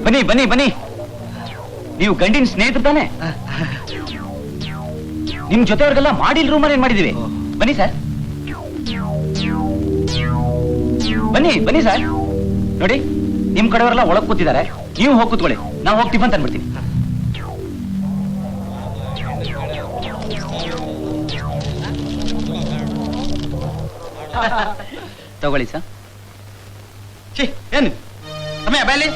ಬನ್ನಿ ಬನ್ನಿ ಬನ್ನಿ, ನೀವು ಗಂಡಿನ ಸ್ನೇಹಿತರು ತಾನೆ? ನಿಮ್ ಜೊತೆಯವ್ರಿಗೆಲ್ಲ ಮಾಡಿಲ್ ರೂಮಲ್ಲಿ ಏನ್ ಮಾಡಿದೀವಿ. ಬನ್ನಿ ಸರ್, ಬನ್ನಿ ಬನ್ನಿ ಸರ್. ನೋಡಿ, ನಿಮ್ ಕಡೆಯವರೆಲ್ಲ ಒಳಗ್ ಕೂತಿದ್ದಾರೆ, ನೀವು ಹೋಗಿ ಕೂತ್ಕೊಳ್ಳಿ, ನಾವು ಹೋಗಿ ಟಿಫನ್ ತಂದ್ಬಿಡ್ತೀನಿ. ತಗೊಳ್ಳಿ ಸರ್. ಏನು ಸಮಯ ಬೇಲಿ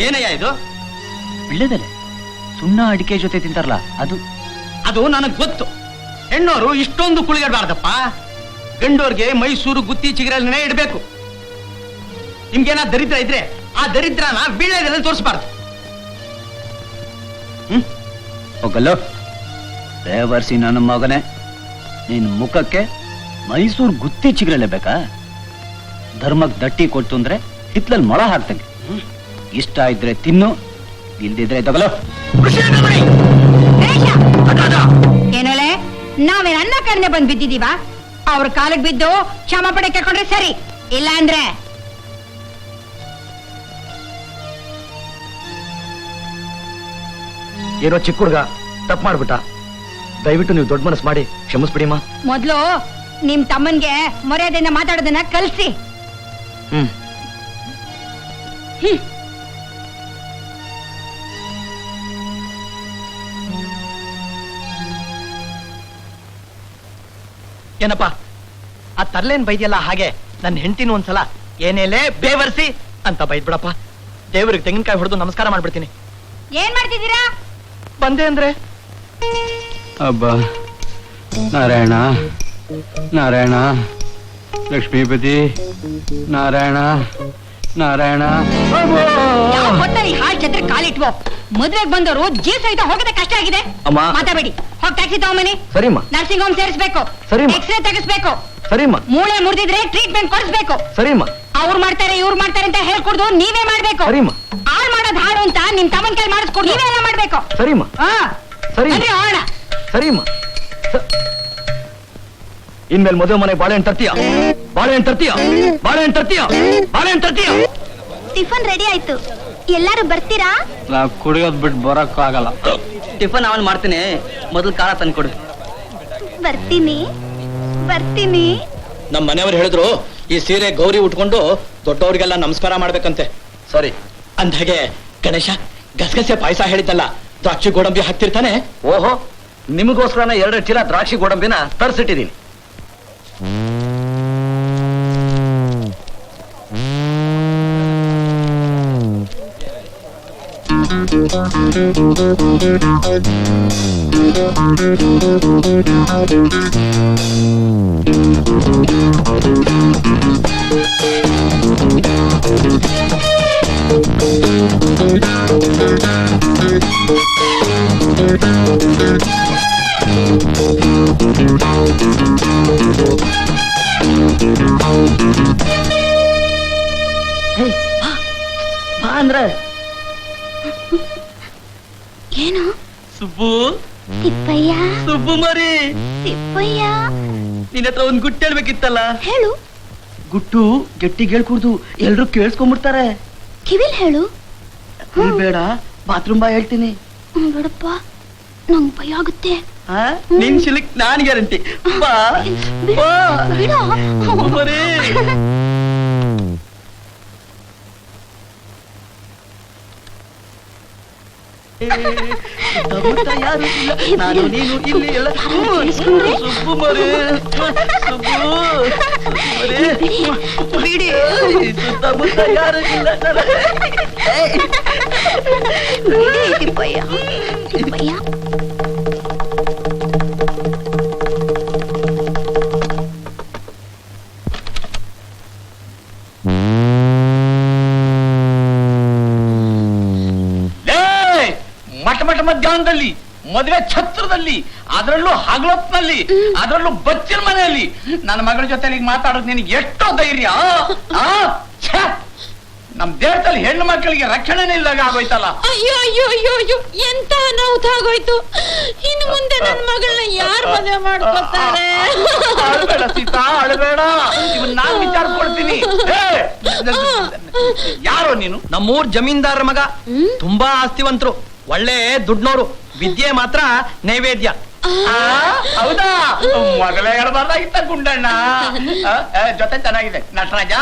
ಏನಯ್ಯ ಇದು? ಬಿಳ್ಳೆದೆಲೆ ಸುಣ್ಣ ಅಡಿಕೆ ಜೊತೆ ತಿಂತಾರಲ್ಲ ಅದು. ಅದು ನನಗ್ ಗೊತ್ತು. ಹೆಣ್ಣೋರು ಇಷ್ಟೊಂದು ಕುಳಿಗಾಡಬಾರ್ದಪ್ಪ. ಗಂಡೋರ್ಗೆ ಮೈಸೂರು ಗುತ್ತಿ ಚಿಗಿರಲ್ಲೇ ಇಡಬೇಕು. ನಿಮ್ಗೇನ ದರಿದ್ರ ಇದ್ರೆ ಆ ದರಿದ್ರನ ಬೀಳೆದೆಲೆ ತೋರಿಸಬಾರ್ದು. ಹೋಗಲ್ಲೋ ಬೇವರ್ಸಿ ನನ್ನ ಮಗನೇ, ನಿನ್ ಮುಖಕ್ಕೆ ಮೈಸೂರು ಗುತ್ತಿ ಚಿಗಿರಲ್ಲೇ ಬೇಕಾ? ಧರ್ಮಕ್ ದಟ್ಟಿ ಕೊಟ್ಟು ಅಂದ್ರೆ ಹಿತ್ಲಲ್ಲಿ ಮೊಳ ಹಾಕ್ತಂಗೆ. ಇಷ್ಟ ಇದ್ರೆ ತಿನ್ನು, ಇಲ್ದಿದ್ರೆ ತಗಲೋ. ಏನೋಲೆ, ನಾವೇನ್ ಅನ್ನ ಕರ್ನೆ ಬಂದ್ ಬಿದ್ದಿದೀವ? ಅವ್ರ ಕಾಲಕ್ಕೆ ಬಿದ್ದು ಕ್ಷಮ ಪಡೆ ಕೇಳ್ಕೊಂಡ್ರೆ ಸರಿ, ಇಲ್ಲ ಅಂದ್ರೆ ಏನೋ ಚಿಕ್ಕ ಹುಡುಗ ತಪ್ಪು ಮಾಡ್ಬಿಟ್ಟ. ದಯವಿಟ್ಟು ನೀವು ದೊಡ್ಡ ಮನಸ್ಸು ಮಾಡಿ ಕ್ಷಮಿಸ್ಬಿಡಿಮ್ಮ. ಮೊದ್ಲು ನಿಮ್ ತಮ್ಮನ್ಗೆ ಮರ್ಯಾದೆಯಿಂದ ಮಾತಾಡೋದನ್ನ ಕಲ್ಸಿ. ಏನಪ್ಪ ಆ ತರ್ಲೇನ್ ಬೈದ್ಯಲ್ಲ, ಹಾಗೆ ನನ್ನ ಹೆಂಡತಿನ ಒಂದ್ಸಲ ಏನೇಲೇ ಬೇವರ್ಸಿ ಅಂತ ಬೈದ್ಬಿಡಪ್ಪ. ದೇವ್ರಿಗೆ ತೆಂಗಿನಕಾಯಿ ಹೊಡೆದು ನಮಸ್ಕಾರ ಮಾಡ್ಬಿಡ್ತೀನಿ. ಏನ್ ಮಾಡ್ತಿದ್ದೀರಾ? ಬಂದೆ ಅಂದ್ರೆ ಅಬ್ಬಾ, ನಾರಾಯಣ ನಾರಾಯಣ, ಲಕ್ಷ್ಮೀಪತಿ ನಾರಾಯಣ ನಾರಾಯಣ. ಹಾಳ್ ಛತ್ರ ಕಾಲಿಟ್ವೋ. ಮದ್ವೆಗ್ ಬಂದವರು ಜೀವ ಸಹಿತ ಹೋಗದೆ ಕಷ್ಟ ಆಗಿದೆ. ಮಾತಾಬೇಡಿ, ಹೋಗಿ ಟ್ಯಾಕ್ಸಿ ತಗೊಂಬನ್ನಿ. ಸರಿಮ್ಮ. ನರ್ಸಿಂಗ್ ಹೋಮ್ ಸೇರಿಸಬೇಕು, ಎಕ್ಸ್ರೇ ತೆಗಿಸ್ಬೇಕು, ಸರಿಮ್ಮ. ಮೂಳೆ ಮುರಿದಿದ್ರೆ ಟ್ರೀಟ್ಮೆಂಟ್ ಕೊಡಿಸ್ಬೇಕು. ಸರಿಮ್ಮ. ಅವ್ರು ಮಾಡ್ತಾರೆ ಇವ್ರು ಮಾಡ್ತಾರೆ ಅಂತ ಹೇಳ್ಕೊಡ್ದು ನೀವೇ ಮಾಡ್ಬೇಕು. ಸರಿಮ್ಮ. ಹಾಳು ಮಾಡೋದು ಹಾಳು ಅಂತ ನಿಮ್ ತಮ್ಮನ್ ಕೈ ಮಾಡಿಸ್ಕೊಡು, ನೀವೆಲ್ಲ ಮಾಡ್ಬೇಕು. ಸರಿಮ್ಮ. ಸರಿ ಹೋಗೋಣ. ಸರಿಮ್ಮ. ಇನ್ಮೇಲೆ ಮದುವೆ ಮನೆ ಬಾಳೆಹಣ್ಣು ತರ್ತೀಯ, ಬಾಳೆಹಣ್ಣು ತರ್ತೀಯ, ಬಾಳೆಹಣ್ಣು ತರ್ತೀಯ, ಬಾಳೆಹಣ್ಣು ತರ್ತೀಯ. ಟಿಫನ್ ರೆಡಿ ಆಯ್ತು, ಎಲ್ಲಾರು ಬರ್ತೀರಾ? ನಾ ಕುಡಿಯೋದ್ ಬಿಟ್ಟು ಬರಕ್ಕೂ ಆಗಲ್ಲ. ಟಿಫನ್ ಅವನ್ ಮಾಡ್ತೀನಿ, ಮೊದಲು ಕಾಳ ತಂದ್ಕೊಡು. ಬರ್ತೀನಿ ಬರ್ತೀನಿ. ನಮ್ಮ ಮನೆಯವರು ಹೇಳಿದ್ರು ಈ ಸೀರೆ ಗೌರಿ ಉಟ್ಕೊಂಡು ದೊಡ್ಡವರಿಗೆಲ್ಲ ನಮಸ್ಕಾರ ಮಾಡ್ಬೇಕಂತೆ. ಸರಿ ಅಂದ್ಹಾಗೆ ಗಣೇಶ ಗಸಗಸೆ ಪಾಯಸ ಹೇಳಿದ್ದಲ್ಲ, ದ್ರಾಕ್ಷಿ ಗೋಡಂಬಿ ಹಾಕ್ತಿರ್ತಾನೆ. ಓಹೋ, ನಿಮಗೋಸ್ಕರನ 2 ಚೀಲ ದ್ರಾಕ್ಷಿ ಗೋಡಂಬಿನ ತರಿಸಿಟ್ಟಿದ್ದೀನಿ. ಅಂದ್ರೆ ಏನು? ಸುಬ್ಬು, ತಿಪ್ಪಯ್ಯ. ಸುಬ್ಬು ಮರಿ, ತಿಪ್ಪಯ್ಯ. ನಿನ್ನ ಹತ್ರ ಒಂದ್ ಗುಟ್ಟು ಹೇಳ್ಬೇಕಿತ್ತಲ್ಲ. ಹೇಳು. ಗುಟ್ಟು ಗಟ್ಟಿಗೆ ಹೇಳ್ಕೂಡ್ದು, ಎಲ್ರು ಕೇಳಿಸ್ಕೊಂಡ್ಬಿಡ್ತಾರೆ. ಕಿವಿಲ್ ಹೇಳು. ಬೇಡ, ಬಾತ್ರೂಮ್ ಬಾ ಹೇಳ್ತೀನಿ. ಬೇಡಪ್ಪ, ನಂಗ್ ಭಯ ಆಗುತ್ತೆ. ನಿನ್ ಶಿಲಿಕ್ ನಾನ್ ಗ್ಯಾರಂಟಿ. ಬಾ ಬಾ ಮರಿ. ಯಾರು ಇಲ್ಲ, ನಾನು ನೀನು ಇಲ್ಲಿ ಎಲ್ಲ. ಸುಬ್ಬು ಮರಿ, ಸುಬ್ಬು ಬಿಡಿ, ಸುತ್ತಮುತ್ತ ಯಾರು ಇಲ್ಲ. ತಿಪ್ಪಯ್ಯ ತಿಪ್ಪಯ್ಯ. ನಟ ಮಧ್ಯಾಹ್ನದಲ್ಲಿ, ಮದುವೆ ಛತ್ರದಲ್ಲಿ, ಅದರಲ್ಲೂ ಹಗಲೊತ್ನಲ್ಲಿ, ಅದರಲ್ಲೂ ಬಚ್ಚಿನ ಮನೆಯಲ್ಲಿ ನನ್ನ ಮಗಳ ಜೊತೆ ಮಾತಾಡೋದು ನಿನಗೆ ಎಷ್ಟೋ ಧೈರ್ಯ? ಛೆ! ನಮ್ ದೇಶದಲ್ಲಿ ಹೆಣ್ಣು ಮಕ್ಕಳಿಗೆ ರಕ್ಷಣೆನೇ ಇಲ್ದಾಗ ಆಗೋಯ್ತಲ್ಲ. ಅಯ್ಯೋ ಅಯ್ಯೋ ಅಯ್ಯೋ ಅಯ್ಯೋ ಎಂತ ಅನಾಹುತ ಆಗೋಯ್ತು. ಇನ್ನು ಮುಂದೆ ನನ್ನ ಮಗಳನ್ನ ಯಾರು ಮದುವೆ ಮಾಡ್ಕೊತಾರೆ? ಅಳಬೇಡ ಸೀತಾ, ಅಳಬೇಡ. ಇವನ್ ನಾನ್ ವಿಚಾರಿಸ್ಕೊಡ್ತೀನಿ. ಯಾರೋ ನೀನು? ನಮ್ಮೂರ್ ಜಮೀನ್ದಾರ ಮಗ, ತುಂಬಾ ಆಸ್ತಿವಂತರು, ಒಳ್ಳೆ ದುಡ್ನೋರು, ವಿದ್ಯೆ ಮಾತ್ರ ನೈವೇದ್ಯ. ಹೌದಾ? ಮೊದಲೇ ಹೇಳ್ಬಾರ್ದಾಗಿತ್ತ ಗುಂಡಣ್ಣ. ಜೊತೆ ಚೆನ್ನಾಗಿದೆ ನಟರಾಜ.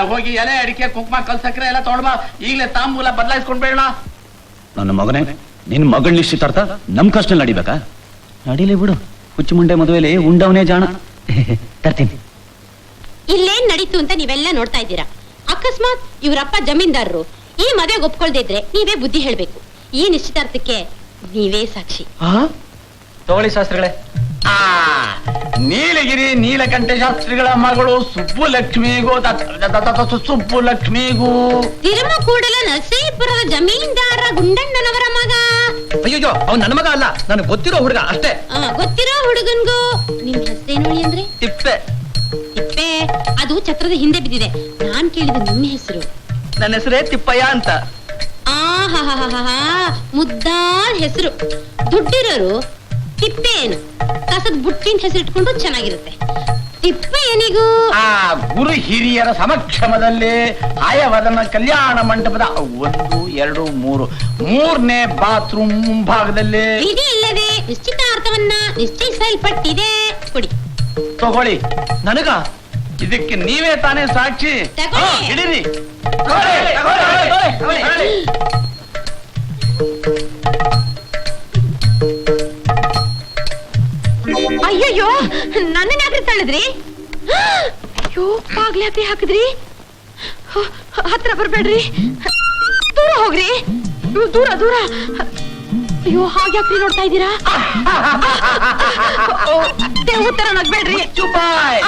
ಹೋಗಿ ಎಲೆ ಅಡಿಕೆ ಕುಂಕುಮ ಕಲ್ ಸಕ್ಕರೆ ಎಲ್ಲ ತೊಗೊಂಡ್ಬಾ. ಈಗಲೇ ತಾಂಬೂಲ ಬದಲಾಯಿಸ್ಕೊಂಡ್ಬೇಡ. ನನ್ನ ಮಗನೇ, ನಿನ್ ಮಗಳ ನಿಶ್ಚಿತಾರ್ಥ ನಮ್ ಕಷ್ಟ ನಡಿಬೇಕಾ? ನಡೀಲಿ ಬಿಡು. ಹುಚ್ಚು ಮುಂಡೆ ಮದುವೆಲಿ ಉಂಡವನೇ ಜಾಣ. ತರ್ತೀನಿ. ಇಲ್ಲೇನ್ ನಡೀತು ಅಂತ ನೀವೆಲ್ಲ ನೋಡ್ತಾ ಇದ್ದೀರಾ. ಅಕಸ್ಮಾತ್ ಇವರಪ್ಪ ಜಮೀನ್ದಾರರು ಈ ಮದುವೆಗೆ ಒಪ್ಕೊಳ್ದಿದ್ರೆ ನೀವೇ ಬುದ್ಧಿ ಹೇಳ್ಬೇಕು. ಈ ನಿಶ್ಚಿತಾರ್ಥಕ್ಕೆ ನೀವೇ ಸಾಕ್ಷಿ. ತಗೊಳ್ಳಿ ಶಾಸ್ತ್ರಿಗಳೇ. ನೀಲಗಿರಿ ನೀಲಕಂಠ ಶಾಸ್ತ್ರಿಗಳ ಮಗಳು ಸುಬ್ಬುಲಕ್ಷ್ಮಿಗೂ ಸುಬ್ಬುಲಕ್ಷ್ಮಿಗೂ ತಿರುಮಕೂಡಲ ನರಸೀಪುರದ ಜಮೀನ್ದಾರ ಗುಂಡಣ್ಣನವರ ಮಗ. ಅಯ್ಯೋ, ಅವ್ನು ನನ್ನ ಮಗ ಅಲ್ಲ, ನನಗೆ ಗೊತ್ತಿರೋ ಹುಡುಗ ಅಷ್ಟೇ. ಗೊತ್ತಿರೋ ಹುಡುಗನ್ಗೂ ನಿಮ್ ಹೆಸರೇನು ಅಂದ್ರೆ? ತಿಪ್ಪೆ. ತಿಪ್ಪೆ ಅದು ಛತ್ರದ ಹಿಂದೆ ಬಿದ್ದಿದೆ. ನಾನ್ ಕೇಳಿದ ನಿಮ್ಮ ಹೆಸರು. ನನ್ನ ಹೆಸರೇ ತಿಪ್ಪಯ್ಯ ಅಂತ. ಮುದ್ದಾದ ಹೆಸರು. ದುಡ್ಡಿರೋರು ತಿಪ್ಪೇನು ಕಸದ ಬುಟ್ಟಿನ ಹೆಸರು ಇಟ್ಕೊಂಡು ಚೆನ್ನಾಗಿರುತ್ತೆ. ತಿಪ್ಪಯ್ಯನಿಗೂ ಗುರು ಹಿರಿಯರ ಸಮಕ್ಷಮದಲ್ಲಿ ಆಯವದನ ಕಲ್ಯಾಣ ಮಂಟಪದ 1, 2, 3 ಮೂರನೇ ಬಾತ್ರೂಮ್ ಮುಂಭಾಗದಲ್ಲಿ ವಿಧಿ ಇಲ್ಲದೆ ನಿಶ್ಚಿತಾರ್ಥವನ್ನ ನಿಶ್ಚಯಿಸಲ್ಪಟ್ಟಿದೆ. ಕೊಡಿ. ತಗೊಳ್ಳಿ. ನನಗ ಇದಕ್ಕೆ ನೀವೇ ತಾನೇ ಸಾಕ್ಷಿ. ತಗೊಳ್ಳಿ. ಹಿಡೀರಿ. ಅಯ್ಯಯ್ಯೋ, ನನ್ನನ್ನ ಯಾಕ್ರಿ ತಳ್ಳಿದ್ರಿ? ಅಯ್ಯೋ, ಬಾಗ್ಲ ಯಾಕೆ ಹಾಕಿದ್ರಿ? ಹತ್ರ ಬರ್ಬೇಡ್ರಿ, ದೂರ ಹೋಗ್ರಿ. ದೂರ ದೂರ. ಅಯ್ಯೋ, ಹಾಗ್ಯಾಕ್ರಿ ನೋಡ್ತಾ ಇದ್ದೀರಾ? ಉತ್ತರ ನಗ್ಬೇಡ್ರಿ. ಚುಪಾಯ್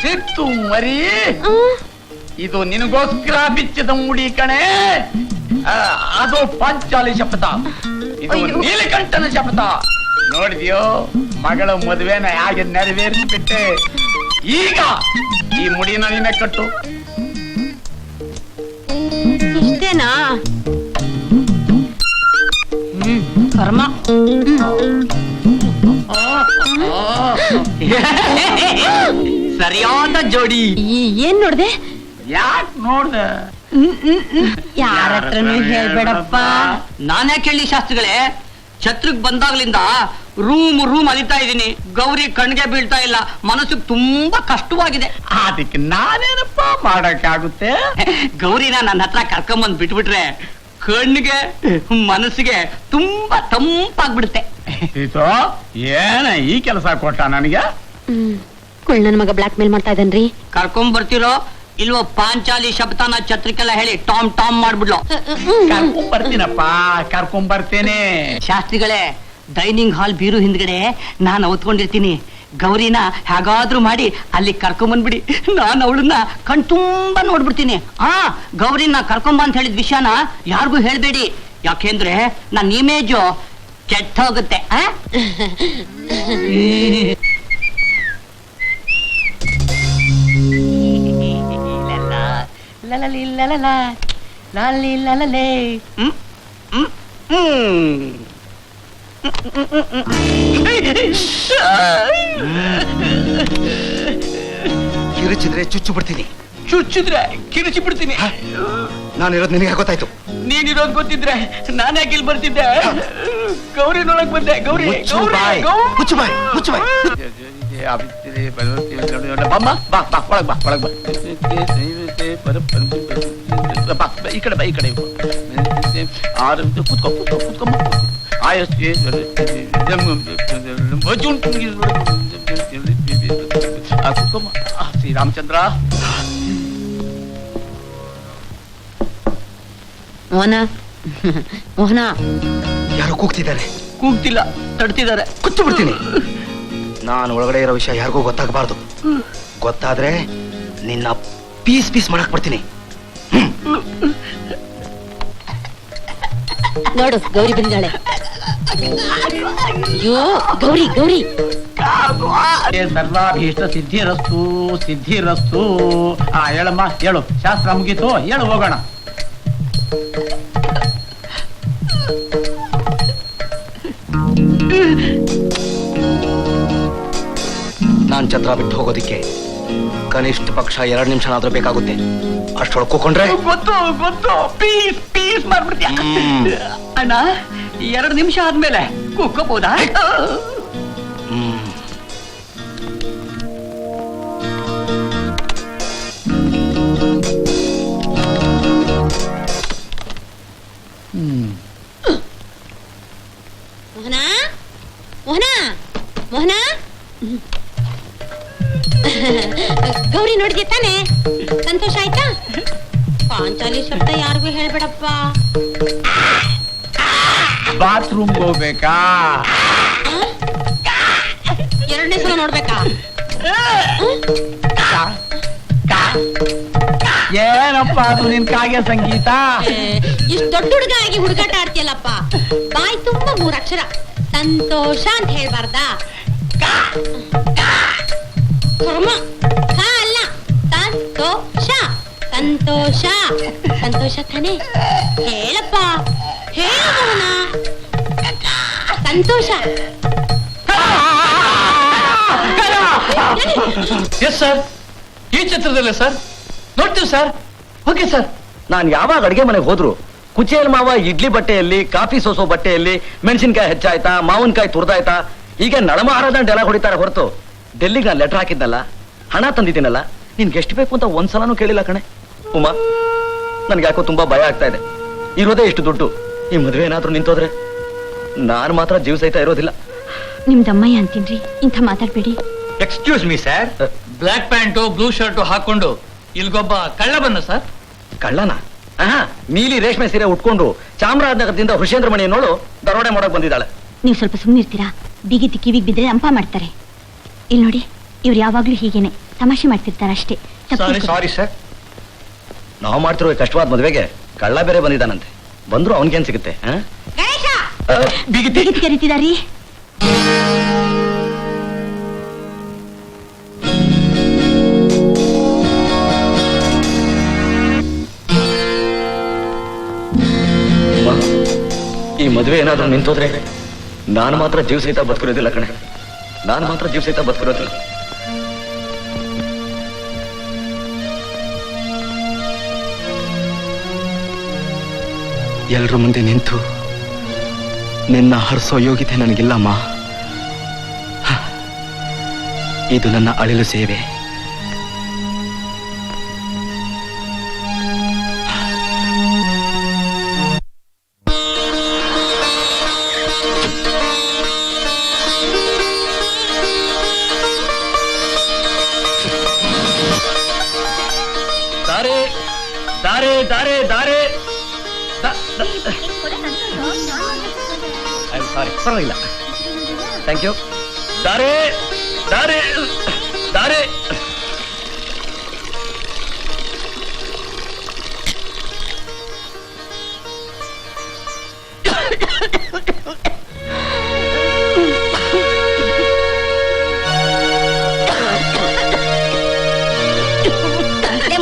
ಸಿತ್ತು ಮರಿ. ಇದು ನಿನಗೋಸ್ಕರ ಬಿಚ್ಚಿದ ಮುಡಿ ಕಣೆ. ಅದು ಪಾಂಚಾಲಿ ಶಪಥ, ಇದು ನೀಲಕಂಠನ ಶಪಥ. ನೋಡಿದ್ಯೋ ಮಗಳ ಮದುವೆನ ಹಾಗೆ ನೆರವೇರಿಸ್ಬಿಟ್ಟೆ. ಈಗ ಈ ಮುಡಿನ ನೀನೆ ಕಟ್ಟು. ಇಷ್ಟೇನಾ? ಕರ್ಮ. ಸರಿಯಾದ ಜೋಡಿ. ಏನ್ ನೋಡ್ದೆ? ಯಾಕೆ ನೋಡ್ದೆ? ಯಾರ ಹತ್ರನೂ ಹೇಳ್ಬೇಡಪ್ಪ. ನಾನೇ ಕೇಳಿ ಶಾಸ್ತ್ರಿಗಳೇ, ಛತ್ರಕ್ ಬಂದಾಗ್ಲಿಂದ ರೂಮ್ ಅಲಿತಾ ಇದ್ದೀನಿ. ಗೌರಿ ಕಣ್ಗೆ ಬೀಳ್ತಾ ಇಲ್ಲ. ಮನಸ್ಸಿಗೆ ತುಂಬಾ ಕಷ್ಟವಾಗಿದೆ. ಅದಕ್ಕೆ ನಾನೇನಪ್ಪ ಮಾಡಕ್ಕಾಗುತ್ತೆ? ಗೌರಿನ ನನ್ನ ಹತ್ರ ಕರ್ಕೊಂಬಂದ್ ಬಿಟ್ಬಿಟ್ರೆ ಕಣ್ಣಿಗೆ ಮನಸ್ಸಿಗೆ ತುಂಬಾ ತಂಪಾಗ್ಬಿಡುತ್ತೆ. ಏನ ಈ ಕೆಲಸ ಕೊಟ್ಟ ನನಗೆ? ಕುಳ್ಳನ ಮಗ ಬ್ಲಾಕ್ ಮೇಲ್ ಮಾಡ್ತಾ ಇದ್ದಾನ್ರಿ. ಕರ್ಕೊಂಡ್ ಬರ್ತಿರೋ ಇಲ್ವೋ ಪಾಂಚಾಲಿ ಶಬ್ದನ ಛತ್ರಕ್ಕೆಲ್ಲ ಹೇಳಿ ಟಾಮ್ ಮಾಡ್ಬಿಡ್ಲು. ಕರ್ಕೊಂಡ್ ಬರ್ತೀನಪ್ಪ, ಕರ್ಕೊಂಡ್ ಬರ್ತೇನೆ. ಶಾಸ್ತ್ರಿಗಳೇ, ಡೈನಿಂಗ್ ಹಾಲ್ ಬೀರು ಹಿಂದ್ಗಡೆ ನಾನು ಅವತ್ಕೊಂಡಿರ್ತೀನಿ. ಗೌರಿನ ಹೇಗಾದ್ರೂ ಮಾಡಿ ಅಲ್ಲಿ ಕರ್ಕೊಂಬಂದ್ಬಿಡಿ. ನಾನು ಅವಳನ್ನ ಕಣ್ ತುಂಬಾ ನೋಡ್ಬಿಡ್ತೀನಿ. ಗೌರಿನ ಕರ್ಕೊಂಬ ಅಂತ ಹೇಳಿದ ವಿಷಯನ ಯಾರಿಗೂ ಹೇಳ್ಬೇಡಿ. ಯಾಕೆಂದ್ರೆ ನನ್ನ ಇಮೇಜು ಕೆಟ್ಟ ಹೋಗುತ್ತೆ. ಕಿರುಚಿದ್ರೆ ಚುಚ್ಚು ಬಿಡ್ತೀನಿ. ಚುಚ್ಚಿದ್ರೆ ಕಿರಿಚಿ ಬಿಡ್ತೀನಿ. ನಾನಿರೋದು ನಿನಗೆ ಗೊತ್ತಾಯ್ತು. ನೀನಿರೋದ್ ಗೊತ್ತಿದ್ರೆ ನಾನು ಯಾಕೆ ಇಲ್ಲಿ ಬರ್ತಿದ್ದೆ? ಗೌರಿ ನೋಡಕ್ ಬಂದೆ. ಗೌರಿ ಮುಚ್ಚು ಬಾಯ್. ಬಮ್ಮ, ಬಾ ಬಾ, ಒಳಗ್ ಬಾ, ಒಳಗ್ ಬಾ. ಈ ಕಡೆ ಬಾ, ಈ ಕಡೆ ಕೂತ್ಕೊ. ಶ್ರೀರಾಮಚಂದ್ರ. ಮೋಹನ ಯಾರು ಕೂಗ್ತಿದ್ದಾರೆ? ಕೂಗ್ತಿಲ್ಲ, ತಡ್ತಿದ್ದಾರೆ. ಕುತ್ತು ಬಿಡ್ತೀನಿ. ನಾನು ಒಳಗಡೆ ಇರೋ ವಿಷಯ ಯಾರಿಗೂ ಗೊತ್ತಾಗಬಾರ್ದು. ಗೊತ್ತಾದ್ರೆ ನಿನ್ನ ಪೀಸ್ ಮಾಡಕ್ ಬರ್ತೀನಿ. ನೋಡು ಗೌರಿ ಬಂದಿದ್ದಾಳೆ. ಅಯ್ಯೋ ಗೌರಿ ಗೌರಿ ಸರ್ವಾಭೀಷ್ಟ ಸಿದ್ಧಿರಸ್ತು ಸಿದ್ಧಿರಸ್ತು. ಹೇಳಮ್ಮ ಹೇಳು, ಶಾಸ್ತ್ರ ಮುಗೀತು, ಹೇಳು ಹೋಗೋಣ. ನಾನ್ ಛತ್ರ ಬಿಟ್ಟು ಹೋಗೋದಿಕ್ಕೆ ಕನಿಷ್ಠ ಪಕ್ಷ 2 ನಿಮಿಷನಾದ್ರೂ ಬೇಕಾಗುತ್ತೆ. ಅಷ್ಟೊಳಗೆ ಕೂಕೊಂಡ್ರೆ ಗೊತ್ತು ಗೊತ್ತು, ಪೀಸ್ ಪೀಸ್ ಮಾಡ್ಬಿಡ್ತೀಯ. ಅಣ್ಣ 2 ನಿಮಿಷ ಆದ್ಮೇಲೆ ಕೂಕೋಬಹುದಾ? ಮೋಹನ ಮೋಹನ ಮೋಹನ ಗೌರಿ ನೋಡಿದ್ಯ ತಾನೆ? ಸಂತೋಷ ಆಯ್ತಾ? ಪಾಂಚಾಲಿ ಶಬ್ದ ಯಾರಿಗೂ ಹೇಳ್ಬೇಡಪ್ಪ. ಬಾತ್ರೂಮ್ ಹೋಗ್ಬೇಕಾ? 2ನೇ ಸಲ ನೋಡ್ಬೇಕಾ? ಏನಪ್ಪ ಅದು ನಿನ್ ಕಾಗೆ ಸಂಗೀತ? ಇಷ್ಟು ದೊಡ್ಡ ಹುಡುಗ ಆಗಿ ಹುಡುಗಾಟ ಆಡ್ತೀಯಲ್ಲಪ್ಪ. ಬಾಯಿ ತುಂಬಾ 3 ಅಕ್ಷರ ಸಂತೋಷ ಅಂತ ಹೇಳ್ಬಾರ್ದಾ? ಅಲ್ಲ, ಸಂತೋಷ ಸಂತೋಷ ಸಂತೋಷ ತಾನೆ? ಹೇಳಪ್ಪ, ಹೇಳ ಮೋಹನ. ಸಂತೋಷ. ಎಸ್ ಸರ್, ಈ ಚಿತ್ರದಲ್ಲೇ ಸರ್ ನೋಡ್ತೀವಿ ಸರ್. Okay sir. ನಾನು ಯಾವಾಗ ಅಡಿಗೆ ಮನೆಗೆ ಹೋದ್ರು ಕುಚೇಲ್ ಮಾವ ಇಡ್ಲಿ ಬಟ್ಟೆಯಲ್ಲಿ, ಕಾಫಿ ಸೋಸೋ ಬಟ್ಟೆಯಲ್ಲಿ ಮೆಣಸಿನ್ಕಾಯಿ ಹೆಚ್ಚಾಯ್ತಾ, ಮಾವಿನಕಾಯಿ ತುರ್ದಾಯ್ತಾ, ಈಗ ನಳಮಹಾರಾಜ ಡೈಲಾಗ್ ಹೊಡಿತಾರೆ ಹೊರತು ಡೆಲ್ಲಿಗೆ ನಾನು ಲೆಟರ್ ಹಾಕಿದ್ನಲ್ಲ, ಹಣ ತಂದಿದ್ದೀನಲ್ಲ, ನಿನ್ಗೆ ಎಷ್ಟು ಬೇಕು ಅಂತ ಒಂದ್ಸಲನೂ ಕೇಳಿಲ್ಲ ಕಣೆ. ಉಮಾ, ನನ್ಗೆ ಯಾಕೋ ತುಂಬಾ ಭಯ ಆಗ್ತಾ ಇದೆ. ಇರೋದೇ ಇಷ್ಟು ದುಡ್ಡು, ಈ ಮದುವೆ ಏನಾದ್ರೂ ನಿಂತೋದ್ರೆ ನಾನು ಮಾತ್ರ ಜೀವ ಸಹಿತ ಇರೋದಿಲ್ಲ. ನಿಮ್ದಮ್ಮಯ್ಯ ಅಂತೀನ್ರಿ, ಇಂಥ ಮಾತಾಡ್ಬೇಡಿ. Excuse me sir, black pant blue shirt ಹಾಕೊಂಡು ಇಲ್ಗೊಬ್ಬ ಕಳ್ಳ ಬಂದ ಸರ್. ಕಳ್ಳನ? ನೀಲಿ ರೇಷ್ಮೆ ಸೀರೆ ಉಟ್ಕೊಂಡು ಚಾಮರಾಜನಗರದಿಂದ ಹುಷೇಂದ್ರ ಮಣಿ ನೋಡು ದರೋಡೆ ಮಾಡಕ್ ಬಂದಿದ್ದಾಳೆ. ನೀವು ಸ್ವಲ್ಪ ಸುಮ್ಮನಿರ್ತೀರಾ? ಬಿಗಿತಿ ಕಿವಿಗೆ ಬಿದ್ರೆ ಅಂಪ ಮಾಡ್ತಾರೆ. ಇಲ್ಲಿ ನೋಡಿ, ಇವ್ರು ಯಾವಾಗ್ಲೂ ಹೀಗೇನೆ ತಮಾಷೆ ಮಾಡ್ತಿರ್ತಾರೆ ಅಷ್ಟೇ. Sorry sir. ನಾವು ಮಾಡ್ತಿರೋ ಈ ಕಷ್ಟವಾದ ಮದುವೆಗೆ ಕಳ್ಳ ಬೇರೆ ಬಂದಿದ್ದಾನಂತೆ. ಬಂದ್ರು ಅವನ್ಗೇನ್ ಸಿಗುತ್ತೆ? ಗಣೇಶ ಬಿಗಿತಿ ಬಿಗಿತಿ ಕರೀತಿದಾರಿ. ಈ ಮದುವೆ ಏನಾದ್ರೂ ನಿಂತೋದ್ರೆ ನಾನು ಮಾತ್ರ ಜೀವ ಸಹಿತ ಬದುಕಿರೋದಿಲ್ಲ ಕಣೆ. ನಾನು ಮಾತ್ರ ಜೀವ ಸಹಿತ ಬದುಕಿರೋದಿಲ್ಲ. ಎಲ್ರ ಮುಂದೆ ನಿಂತು ನಿನ್ನ ಹರಿಸೋ ಯೋಗ್ಯತೆ ನನಗಿಲ್ಲಮ್ಮ. ಇದು ನನ್ನ ಅಳಿಲು ಸೇವೆ. ದಾರೆ ದಾರೆ ದಾರೆ ದಾರೆ. ಐ ಆಮ್ ಸಾರಿ, ಪರವಾಗಿಲ್ಲ. Thank you. ದಾರೆ ದಾರೆ ದಾರೆ.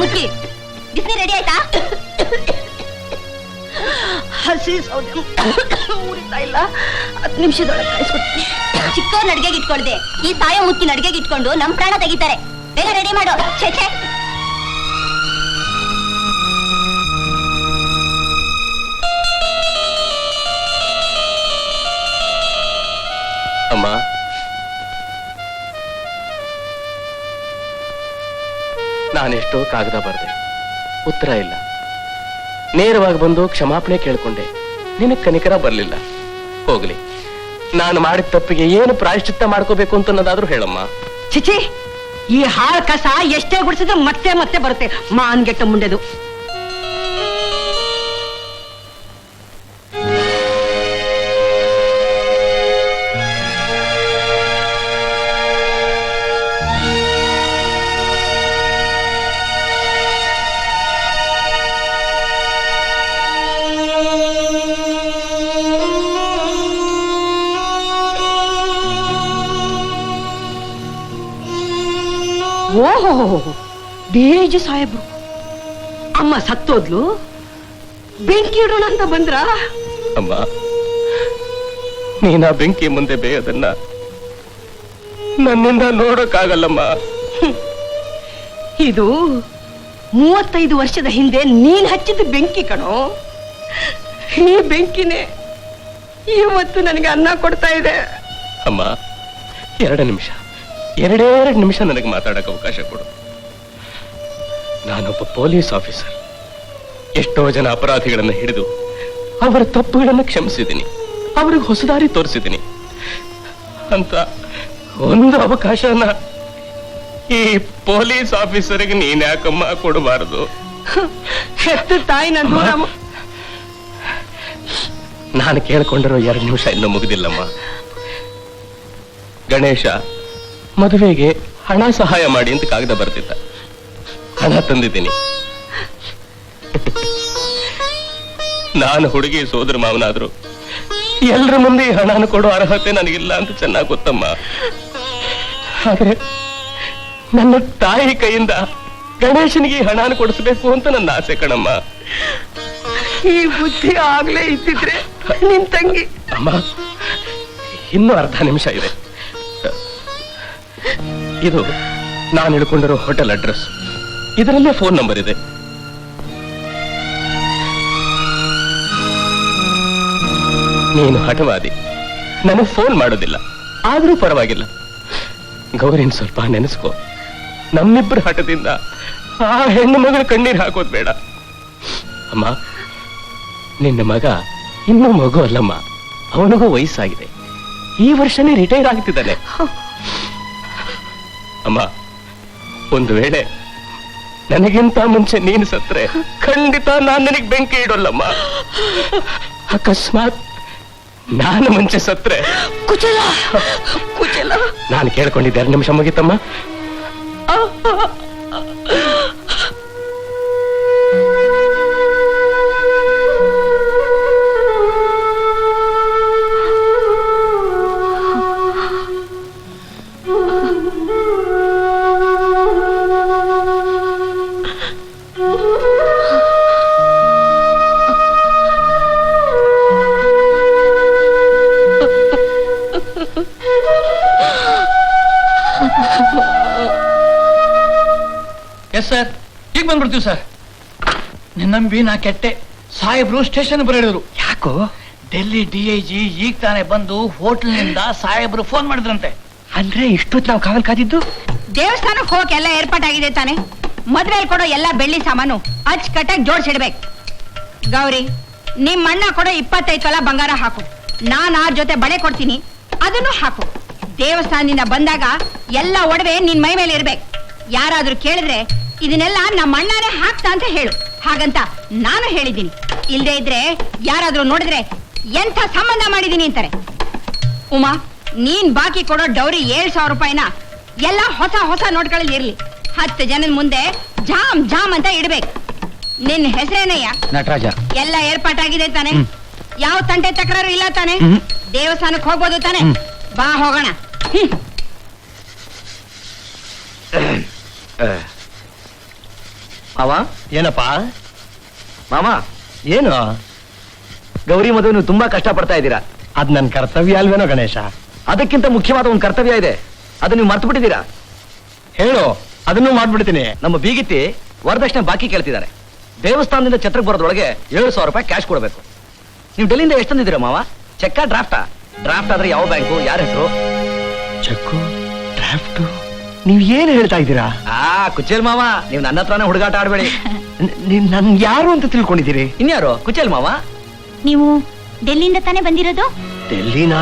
ಮುಚ್ಚಿ, ಬಿಸಿ ರೆಡಿ ಆಯ್ತಾ? ಹಸಿ ಸೌದೆ ಉರಿತಾ ಇಲ್ಲ. 10 ನಿಮಿಷದೊಳಗೆ ಕಾಯಿಸ್ಕೊಡ್ತೀನಿ. ಚಿಕ್ಕವ್ರ ಅಡ್ಗೆಗೆ ಇಟ್ಕೊಳ್ದೆ ಈ ಸಾಯೋ ಮುತ್ತಿನ ಅಡ್ಗೆಗೆ ಇಟ್ಕೊಂಡು ನಮ್ ಪ್ರಾಣ ತೆಗಿತಾರೆ. ಬೇಗ ರೆಡಿ ಮಾಡು. ಛೇ ಛೇ. ಅಮ್ಮ, ನಾನೆಷ್ಟೋ ಕಾಗದ ಬರ್ದೆ, ಉತ್ತರ ಇಲ್ಲ. ನೇರವಾಗಿ ಬಂದು ಕ್ಷಮಾಪಣೆ ಕೇಳ್ಕೊಂಡೆ, ನಿನಗೆ ಕನಿಕರ ಬರ್ಲಿಲ್ಲ. ಹೋಗ್ಲಿ, ನಾನು ಮಾಡಿದ ತಪ್ಪಿಗೆ ಏನು ಪ್ರಾಯಶ್ಚಿತ್ತ ಮಾಡ್ಕೋಬೇಕು ಅಂತ ಅನ್ನೋದಾದ್ರೂ ಹೇಳಮ್ಮ. ಚಿಚಿ, ಈ ಹಾಳ್ ಕಸ ಎಷ್ಟೇ ಗುಡಿಸಿದ್ರು ಮತ್ತೆ ಮತ್ತೆ ಬರುತ್ತೆ. ಮಾನ್ಗೆಟ್ಟ ಮುಂಡೆದು. ಓಹೋ ಬೇಜ ಸಾಹೇಬ್ರು ಅಮ್ಮ ಸತ್ತೋದ್ಲು, ಬೆಂಕಿ ಇಡೋಣ ಅಂತ ಬಂದ್ರ? ಅಮ್ಮ, ನೀನ ಬೆಂಕಿ ಮುಂದೆ ಬೇಯೋದನ್ನ ನನ್ನಿಂದ ನೋಡೋಕ್ಕಾಗಲ್ಲಮ್ಮ. ಇದು 35 ವರ್ಷದ ಹಿಂದೆ ನೀನ್ ಹಚ್ಚಿದ ಬೆಂಕಿ ಕಣೋ. ಈ ಬೆಂಕಿನೇ ಇವತ್ತು ನನಗೆ ಅನ್ನ ಕೊಡ್ತಾ ಇದೆ. ಅಮ್ಮ, 2 ನಿಮಿಷ, 2 ನಿಮಿಷ ನನಗೆ ಮಾತಾಡಕ್ಕೆ ಅವಕಾಶ ಕೊಡು. ನಾನೊಬ್ಬ ಪೊಲೀಸ್ ಆಫೀಸರ್. ಎಷ್ಟೋ ಜನ ಅಪರಾಧಿಗಳನ್ನು ಹಿಡಿದು ಅವರ ತಪ್ಪುಗಳನ್ನು ಕ್ಷಮಿಸಿದ್ದೀನಿ, ಅವ್ರಿಗೆ ಹೊಸದಾರಿ ತೋರಿಸಿದ್ದೀನಿ. ಅಂತ ಒಂದು ಅವಕಾಶನ ಈ ಪೊಲೀಸ್ ಆಫೀಸರ್ಗೆ ನೀನ್ ಯಾಕಮ್ಮ ಕೊಡಬಾರದು? ಹೆತ್ತ ತಾಯಿ ನಾನು ನಾನು ಕೇಳ್ಕೊಂಡಿರೋ 2 ನಿಮಿಷ ಇನ್ನೂ ಮುಗಿದಿಲ್ಲಮ್ಮ. ಗಣೇಶ ಮದುವೆಗೆ ಹಣ ಸಹಾಯ ಮಾಡಿ ಅಂತ ಕಾಗದ ಬರ್ತಿದ್ದ. ಹಣ ತಂದಿದ್ದೀನಿ. ನಾನು ಹುಡುಗಿ ಸೋದರ ಮಾವನಾದ್ರು ಎಲ್ರ ಮುಂದೆ ಈ ಹಣನ ಕೊಡೋ ಅರ್ಹತೆ ನನಗಿಲ್ಲ ಅಂತ ಚೆನ್ನಾಗಿ ಗೊತ್ತಮ್ಮ. ಆದ್ರೆ ನನ್ನ ತಾಯಿ ಕೈಯಿಂದ ಗಣೇಶನಿಗೆ ಈ ಹಣನ ಕೊಡಿಸ್ಬೇಕು ಅಂತ ನನ್ನ ಆಸೆ ಕಣಮ್ಮ. ಈ ಬುದ್ಧಿ ಆಗ್ಲೇ ಇದ್ದಿದ್ರೆ ನಿನ್ ತಂಗಿ. ಅಮ್ಮ, ಇನ್ನೂ 1/2 ನಿಮಿಷ ಇದೆ. ಇದು ನಾನು ಹಿಡ್ಕೊಂಡಿರೋ ಹೋಟೆಲ್ ಅಡ್ರೆಸ್. ಇದರಲ್ಲೇ ಫೋನ್ ನಂಬರ್ ಇದೆ. ನೀನು ಹಠವಾದಿ, ನನಗೆ ಫೋನ್ ಮಾಡೋದಿಲ್ಲ. ಆದ್ರೂ ಪರವಾಗಿಲ್ಲ, ಗೌರಿನ್ ಸ್ವಲ್ಪ ನೆನೆಸ್ಕೋ. ನಮ್ಮಿಬ್ಬರ ಹಠದಿಂದ ಆ ಹೆಣ್ಣು ಮಗಳ ಕಣ್ಣೀರು ಹಾಕೋದ್ ಬೇಡ. ಅಮ್ಮ, ನಿನ್ನ ಮಗ ಇನ್ನೂ ಮಗು ಅಲ್ಲಮ್ಮ, ಅವನಿಗೂ ವಯಸ್ಸಾಗಿದೆ. ಈ ವರ್ಷನೇ ರಿಟೈರ್ ಆಗ್ತಿದ್ದಾನೆ. ಅಮ್ಮ, ಒಂದು ವೇಳೆ ನನಗಿಂತ ಮುಂಚೆ ನೀನು ಸತ್ರೆ ಖಂಡಿತ ನಾನು ನಿನಗೆ ಬೆಂಕಿ ಇಡೋಲ್ಲಮ್ಮ. ಅಕಸ್ಮಾತ್ ನಾನು ಮುಂಚೆ ಸತ್ರೆ ಕುಚಲ ಕುಚಲ. ನಾನು ಕೇಳ್ಕೊಂಡಿದ್ದೆ 2 ನಿಮಿಷ ಮುಗಿತಮ್ಮ. ಎಸ್ ಸರ್, ಈಗ ಬಂದ್ಬಿಡ್ತೀವಿ ಸರ್. ನಿನ್ನಂಬಿ ನಾ ಕೆಟ್ಟೆ. ಸಾಹೇಬ್ರು ಸ್ಟೇಷನ್ ಬರೆಡಿದ್ರು. ಯಾಕೋ? ಡೆಲ್ಲಿ DIG ಈಗ ತಾನೇ ಬಂದು ಹೋಟೆಲ್ನಿಂದ ಸಾಹೇಬ್ರು ಫೋನ್ ಮಾಡಿದ್ರಂತೆ. ಅಂದ್ರೆ ಇಷ್ಟೊತ್ತು ನಾವು ಕಾವಲ್ ಕಾದಿದ್ದು? ದೇವಸ್ಥಾನಕ್ಕೆ ಹೋಗಕ್ಕೆ ಎಲ್ಲ ಏರ್ಪಾಟಾಗಿದೆ ತಾನೆ. ಮದ್ವೆಯಲ್ಲಿ ಕೊಡೋ ಎಲ್ಲ ಬೆಳ್ಳಿ ಸಾಮಾನು ಅಚ್ಚುಕಟ್ಟಾಗಿ ಜೋಡಿಸಿಡ್ಬೇಕು. ಗೌರಿ, ನಿಮ್ ಅಣ್ಣ ಕೊಡೋ 25 ತೊಲ ಬಂಗಾರ ಹಾಕು. ನಾನ್ ಆ ಜೊತೆ ಬಳೆ ಕೊಡ್ತೀನಿ, ಅದನ್ನು ಹಾಕು. ದೇವಸ್ಥಾನದಿಂದ ಬಂದಾಗ ಎಲ್ಲ ಒಡವೆ ನಿನ್ ಮೈ ಮೇಲೆ ಇರ್ಬೇಕು. ಯಾರಾದ್ರೂ ಕೇಳಿದ್ರೆ ಇದನ್ನೆಲ್ಲ ನಮ್ಮ ಅಣ್ಣನೇ ಹಾಕ್ತಾ ಅಂತ ಹೇಳು. ಹಾಗಂತ ನಾನು ಹೇಳಿದ್ದೀನಿ. ಇಲ್ದೇ ಇದ್ರೆ ಯಾರಾದ್ರೂ ನೋಡಿದ್ರೆ ಎಂಥ ಸಂಬಂಧ ಮಾಡಿದೀನಿ ಅಂತಾರೆ. ಉಮಾ, ನೀನ್ ಬಾಕಿ ಕೊಡೋ ಡೌರಿ 7,000 ರೂಪಾಯಿನ ಎಲ್ಲ ಹೊಸ ಹೊಸ ನೋಟ್ಗಳಲ್ಲಿ ಇರ್ಲಿ. 10 ಜನದ ಮುಂದೆ ಜಾಮ್ ಜಾಮ್ ಅಂತ ಇಡ್ಬೇಕು. ನಿನ್ ಹೆಸರೇನಯ್ಯ? ನಟರಾಜ. ಎಲ್ಲ ಏರ್ಪಾಟಾಗಿದೆ ತಾನೆ? ಯಾವ ತಂಟೆ ತಕರಾರು ಇಲ್ಲ ತಾನೆ? ದೇವಸ್ಥಾನಕ್ಕೆ ಹೋಗ್ಬೋದು ತಾನೆ? ಬಾ ಹೋಗೋಣ. ಮಾವ, ಏನಪ್ಪಾ? ಮಾಮ, ಏನು? ಗೌರಿ ಮದುವೆ ನೀವು ತುಂಬಾ ಕಷ್ಟ ಪಡ್ತಾ ಇದ್ದೀರಾ. ಅದ್ ನನ್ ಕರ್ತವ್ಯ ಅಲ್ವೇನೋ ಗಣೇಶ? ಅದಕ್ಕಿಂತ ಮುಖ್ಯವಾದ ಒಂದು ಕರ್ತವ್ಯ ಇದೆ, ಅದು ನೀವು ಮರ್ತು ಬಿಟ್ಟಿದ್ದೀರಾ. ಹೇಳು, ಅದನ್ನು ಮಾಡ್ಬಿಡ್ತೀನಿ. ನಮ್ಮ ಬೀಗಿತ್ತಿ ವರದಕ್ಷಿಣೆ ಬಾಕಿ ಕೇಳ್ತಿದ್ದಾರೆ. ದೇವಸ್ಥಾನದಿಂದ ಛತ್ರಕ್ಕೆ ಬರೋದ್ರೊಳಗೆ 7,000 ರೂಪಾಯಿ ಕ್ಯಾಶ್ ಕೊಡಬೇಕು. ನೀವು ಡೆಲ್ಲಿಯಿಂದ ಎಷ್ಟು ತಂದಿದ್ದೀರಾ ಮಾವ? ಚೆಕ್ಕಾ ಡ್ರಾಫ್ಟಾ? ಡ್ರಾಫ್ಟ್ ಆದ್ರೆ ಯಾವ ಬ್ಯಾಂಕು, ಯಾರ ಹೆಸರು? ಚೆಕ್ಕು, ಡ್ರಾಫ್ಟು, ನೀವ್ ಏನ್ ಹೇಳ್ತಾ ಇದ್ದೀರಾ? ಕುಚೇಲ್ ಮಾವ, ನೀವು ನನ್ನ ಹತ್ರನೇ ಹುಡುಗಾಟ ಆಡ್ಬೇಡಿ. ನನ್ ಯಾರು ಅಂತ ತಿಳ್ಕೊಂಡಿದ್ದೀರಿ? ಇನ್ಯಾರು? ಕುಚೇಲ್ ಮಾವ. ನೀವು ಡೆಲ್ಲಿಯಿಂದ ತಾನೇ ಬಂದಿರೋದು? ಡೆಲ್ಲಿನಾ?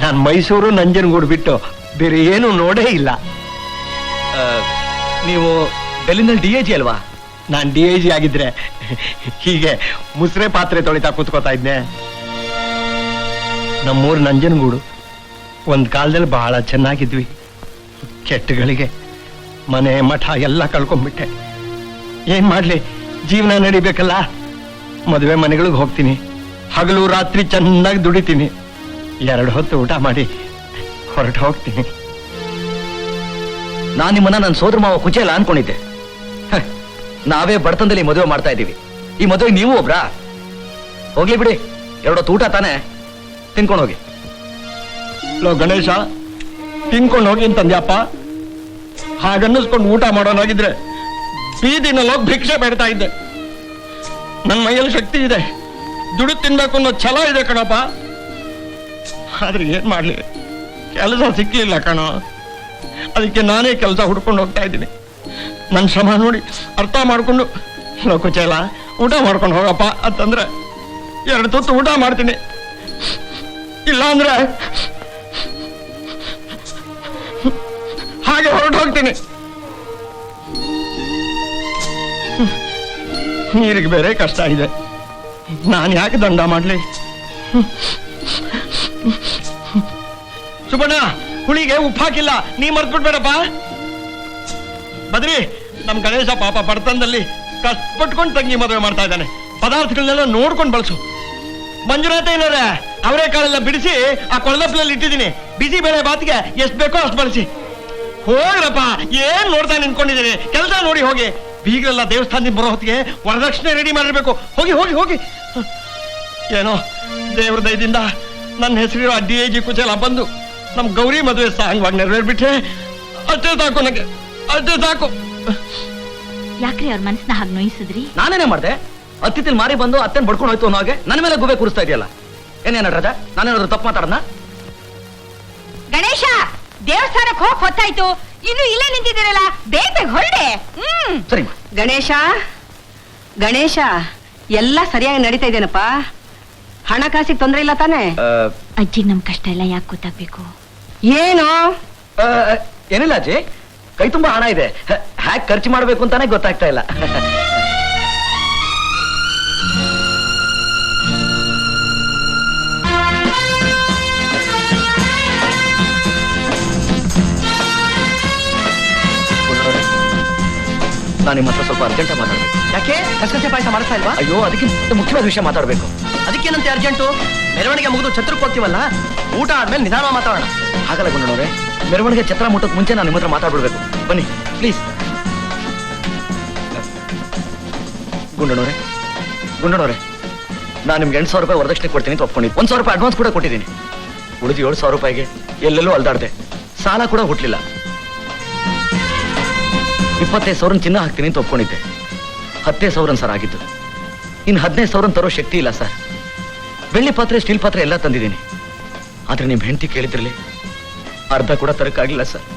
ನಾನ್ ಮೈಸೂರು ನಂಜನಗೂಡು ಬಿಟ್ಟು ಬೇರೆ ಏನು ನೋಡೇ ಇಲ್ಲ. ನೀವು ಡೆಲ್ಲಿನಲ್ಲಿ DIG ಅಲ್ವಾ? ನಾನ್ DIG ಆಗಿದ್ರೆ ಹೀಗೆ ಮುಸ್ರೆ ಪಾತ್ರೆ ತೊಳಿತಾ ಕೂತ್ಕೋತಾ ಇದ್ನೆ. ನಮ್ಮೂರು ನಂಜನಗೂಡು ಒಂದ್ ಕಾಲದಲ್ಲಿ ಬಹಳ ಚೆನ್ನಾಗಿದ್ವಿ. ಕೆಟ್ಟಗಳಿಗೆ ಮನೆ ಮಠ ಎಲ್ಲ ಕಳ್ಕೊಂಡ್ಬಿಟ್ಟೆ. ಏನ್ ಮಾಡ್ಲಿ, ಜೀವನ ನಡಿಬೇಕಲ್ಲ. ಮದುವೆ ಮನೆಗಳಿಗೆ ಹೋಗ್ತೀನಿ, ಹಗಲು ರಾತ್ರಿ ಚೆನ್ನಾಗಿ ದುಡಿತೀನಿ, 2 ಹೊತ್ತು ಊಟ ಮಾಡಿ ಹೊರಟು ಹೋಗ್ತೀನಿ. ನಾನ್ ನಿಮ್ಮನ್ನ ನನ್ನ ಸೋದರ ಮಾವ ಕುಚೇಲ ಅನ್ಕೊಂಡಿದ್ದೆ. ನಾವೇ ಬಡತನದಲ್ಲಿ ಮದುವೆ ಮಾಡ್ತಾ ಇದ್ದೀವಿ. ಈ ಮದುವೆಗೆ ನೀವು ಒಬ್ರಾ? ಹೋಗ್ಲಿ ಬಿಡಿ, ಎರಡೊತ್ತು ಊಟ ತಾನೇ, ತಿನ್ಕೊಂಡು ಹೋಗಿ. ಲೋ ಗಣೇಶ, ತಿನ್ಕೊಂಡು ಹೋಗಿ ಅಂತಂದ್ಯಪ್ಪ. ಹಾಗನ್ನಿಸ್ಕೊಂಡು ಊಟ ಮಾಡೋನಾಗಿದ್ರೆ ಬೀದಿನಲ್ಲಿ ಹೋಗಿ ಭಿಕ್ಷೆ ಬೇಡ್ತಾ ಇದ್ದೆ. ನನ್ನ ಮೈಯಲ್ಲಿ ಶಕ್ತಿ ಇದೆ, ದುಡ್ಡು ತಿನ್ಬೇಕು ಅನ್ನೋ ಛಲ ಇದೆ ಕಣಪ್ಪ. ಆದ್ರೆ ಏನ್ ಮಾಡ್ಲಿ, ಕೆಲಸ ಸಿಕ್ಕಿಲ್ಲ ಕಣೋ. ಅದಕ್ಕೆ ನಾನೇ ಕೆಲಸ ಹುಡ್ಕೊಂಡು ಹೋಗ್ತಾ ಇದ್ದೀನಿ. ನನ್ನ ಶ್ರಮ ನೋಡಿ ಅರ್ಥ ಮಾಡ್ಕೊಂಡು ಕುಚೇಲ ಊಟ ಮಾಡ್ಕೊಂಡು ಹೋಗಪ್ಪ ಅಂತಂದ್ರೆ 2 ತುತ್ತು ಊಟ ಮಾಡ್ತೀನಿ. ಇಲ್ಲ ಅಂದ್ರೆ ಹಾಗೆ ಹೊರಟು ಹೋಗ್ತೀನಿ. ನೀರಿಗೆ ಬೇರೆ ಕಷ್ಟ ಇದೆ, ನಾನು ಯಾಕೆ ದಂಡ ಮಾಡ್ಲಿ? ಸುಬ್ಬಣ್ಣ, ಹುಳಿಗೆ ಉಪ್ಪು ಹಾಕಿಲ್ಲ, ನೀ ಮರ್ತ್ಬಿಡ್ಬೇಡಪ್ಪ. ಬದ್ರಿ, ನಮ್ ಗಣೇಶ ಪಾಪ ಬಡತನದಲ್ಲಿ ಕಷ್ಟಪಟ್ಕೊಂಡು ತಂಗಿ ಮದುವೆ ಮಾಡ್ತಾ ಇದ್ದಾನೆ. ಪದಾರ್ಥಗಳನ್ನೆಲ್ಲ ನೋಡ್ಕೊಂಡು ಬಳಸು. ಮಂಜುನಾಥ ಏನಾರೆ ಅವರೇ ಕಾಳೆಲ್ಲ ಬಿಡಿಸಿ ಆ ಕೊಳದಪ್ಪಲಲ್ಲಿ ಇಟ್ಟಿದ್ದೀನಿ. ಬಿಸಿ ಬೇಳೆ ಬಾತಿಗೆ ಎಷ್ಟು ಬೇಕೋ ಅಷ್ಟು ಬಳಸಿ. ಹೋಗ್ರಪ್ಪ, ಏನ್ ನೋಡ್ತಾ ನಿಂತ್ಕೊಂಡಿದ್ದೀನಿ? ಕೆಲಸ ನೋಡಿ ಹೋಗಿ. ಬೀಗರೆಲ್ಲ ದೇವಸ್ಥಾನದಿಂದ ಬರೋ ಹೊತ್ತಿಗೆ ವರದಕ್ಷಿಣೆ ರೆಡಿ ಮಾಡಿರ್ಬೇಕು. ಹೋಗಿ ಹೋಗಿ ಹೋಗಿ. ಏನೋ ದೇವ್ರ ದಯದಿಂದ ನನ್ನ ಹೆಸರಿರೋ DIG ಕುಚೇಲ ಬಂದು ನಮ್ ಗೌರಿ ಮದುವೆ ಸಾಂಗವಾಗಿ ನೆರವೇರ್ಬಿಟ್ರೆ ಅಷ್ಟೇ ಸಾಕು, ನನಗೆ ಅಷ್ಟೇ ಸಾಕು. ಯಾಕ್ರಿ ಅವ್ರ ಮನ್ಸನ್ನ ಹಾಗೆ ನೋಯಿಸಿದ್ರಿ? ನಾನೇನೇ ಮಾಡ್ದೆ? ಅತ್ತಿತ್ತಿಲ್ ಮಾರಿ ಬಂದು ಅತ್ತೇನ್ ಬಡ್ಕೊಂಡು ಹೋಯ್ತು ಅನ್ನೋ ಹಾಗೆ ನನ್ನ ಮೇಲೆ ಗುಬೆ ಕೂರಿಸ್ತಾ ಇದೆಯಲ್ಲ. ಏನೇನ ರಾಜ, ನಾನೇನಾದ್ರು ತಪ್ಪು ಮಾತಾಡೋಣ? ಗಣೇಶ, ದೇವಸ್ಥಾನಕ್ಕೆ ಹೋಗ್ ಹೊತ್ತಾಯ್ತು, ಇನ್ನು ಇಲ್ಲೇ ನಿಂತಿದ್ದೀರಲ್ಲ, ಬೇಗ ಹೊರಡೆ. ಸರಿ. ಗಣೇಶ, ಗಣೇಶ, ಎಲ್ಲ ಸರಿಯಾಗಿ ನಡೀತಾ ಇದೇನಪ್ಪ? ಹಣಕಾಸಿಗೆ ತೊಂದರೆ ಇಲ್ಲ ತಾನೆ? ಅಜ್ಜಿಗೆ ನಮ್ ಕಷ್ಟ ಎಲ್ಲ ಯಾಕೆ ಗೊತ್ತಾಗ್ಬೇಕು? ಏನು? ಏನಿಲ್ಲ ಅಜ್ಜಿ, ಕೈ ತುಂಬಾ ಹಣ ಇದೆ, ಹ್ಯಾಕ್ ಖರ್ಚು ಮಾಡ್ಬೇಕು ಅಂತಾನೆ ಗೊತ್ತಾಗ್ತಾ ಇಲ್ಲ. ನಾನು ನಿಮ್ಮ ಹತ್ರ ಸ್ವಲ್ಪ ಅರ್ಜೆಂಟ್ ಮಾತಾಡ್ಬೇಕು. ಯಾಕೆ ಕಸಕಸೆ ಪಾಯಸ ಮಾಡಿಸ್ತಾ ಇಲ್ವಾ? ಅಯ್ಯೋ, ಅದಕ್ಕಿಂತ ಮುಖ್ಯವಾದ ವಿಷಯ ಮಾತಾಡ್ಬೇಕು. ಅದಕ್ಕೇನಂತೆ ಅರ್ಜೆಂಟು? ಮೆರವಣಿಗೆ ಮುಗಿದು ಛತ್ರಕ್ಕೆ ಹೋಗ್ತೀವಲ್ಲ, ಊಟ ಆದ್ಮೇಲೆ ನಿಧಾನ ಮಾತಾಡೋಣ. ಹಾಗಲ್ಲ ಗುಂಡಣ್ಣವ್ರೆ, ಮೆರವಣಿಗೆ ಛತ್ರ ಮುಟ್ಟೋಕ್ ಮುಂಚೆ ನಾನು ನಿಮ್ಮ ಹತ್ರ ಮಾತಾಡ್ಬಿಡ್ಬೇಕು. ಬನ್ನಿ ಪ್ಲೀಸ್. ಗುಂಡಣ್ಣವ್ರೆ, ನಾನು ನಿಮ್ಗೆ 8,000 ರೂಪಾಯಿ ವರದಕ್ಷಿಣೆ ಕೊಡ್ತೀನಿ ಅಂತ ಒಪ್ಕೊಂಡಿದ್ದು. 1,000 ರೂಪಾಯಿ ಅಡ್ವಾನ್ಸ್ ಕೂಡ ಕೊಟ್ಟಿದ್ದೀನಿ. ಉಳಿದು 7,000 ರೂಪಾಯಿಗೆ ಎಲ್ಲೆಲ್ಲೂ ಅಲ್ದಾಡ್ದೆ, ಸಾಲ ಕೂಡ ಹುಟ್ಲಿಲ್ಲ. 25,000 ಚಿನ್ನ ಹಾಕ್ತೀನಿ ಅಂತ ಒಪ್ಕೊಂಡಿದ್ದೆ. 10,000 ಸರ್ ಆಗಿದ್ದು. ಇನ್ನು 15,000 ತರೋ ಶಕ್ತಿ ಇಲ್ಲ ಸರ್. ಬೆಳ್ಳಿ ಪಾತ್ರೆ, ಸ್ಟೀಲ್ ಪಾತ್ರೆ ಎಲ್ಲ ತಂದಿದ್ದೀನಿ. ಆದ್ರೆ ನಿಮ್ ಹೆಂಡತಿ ಕೇಳಿದ್ರಲ್ಲಿ ಅರ್ಧ ಕೂಡ ತರಕ್ಕಾಗಿಲ್ಲ ಸರ್.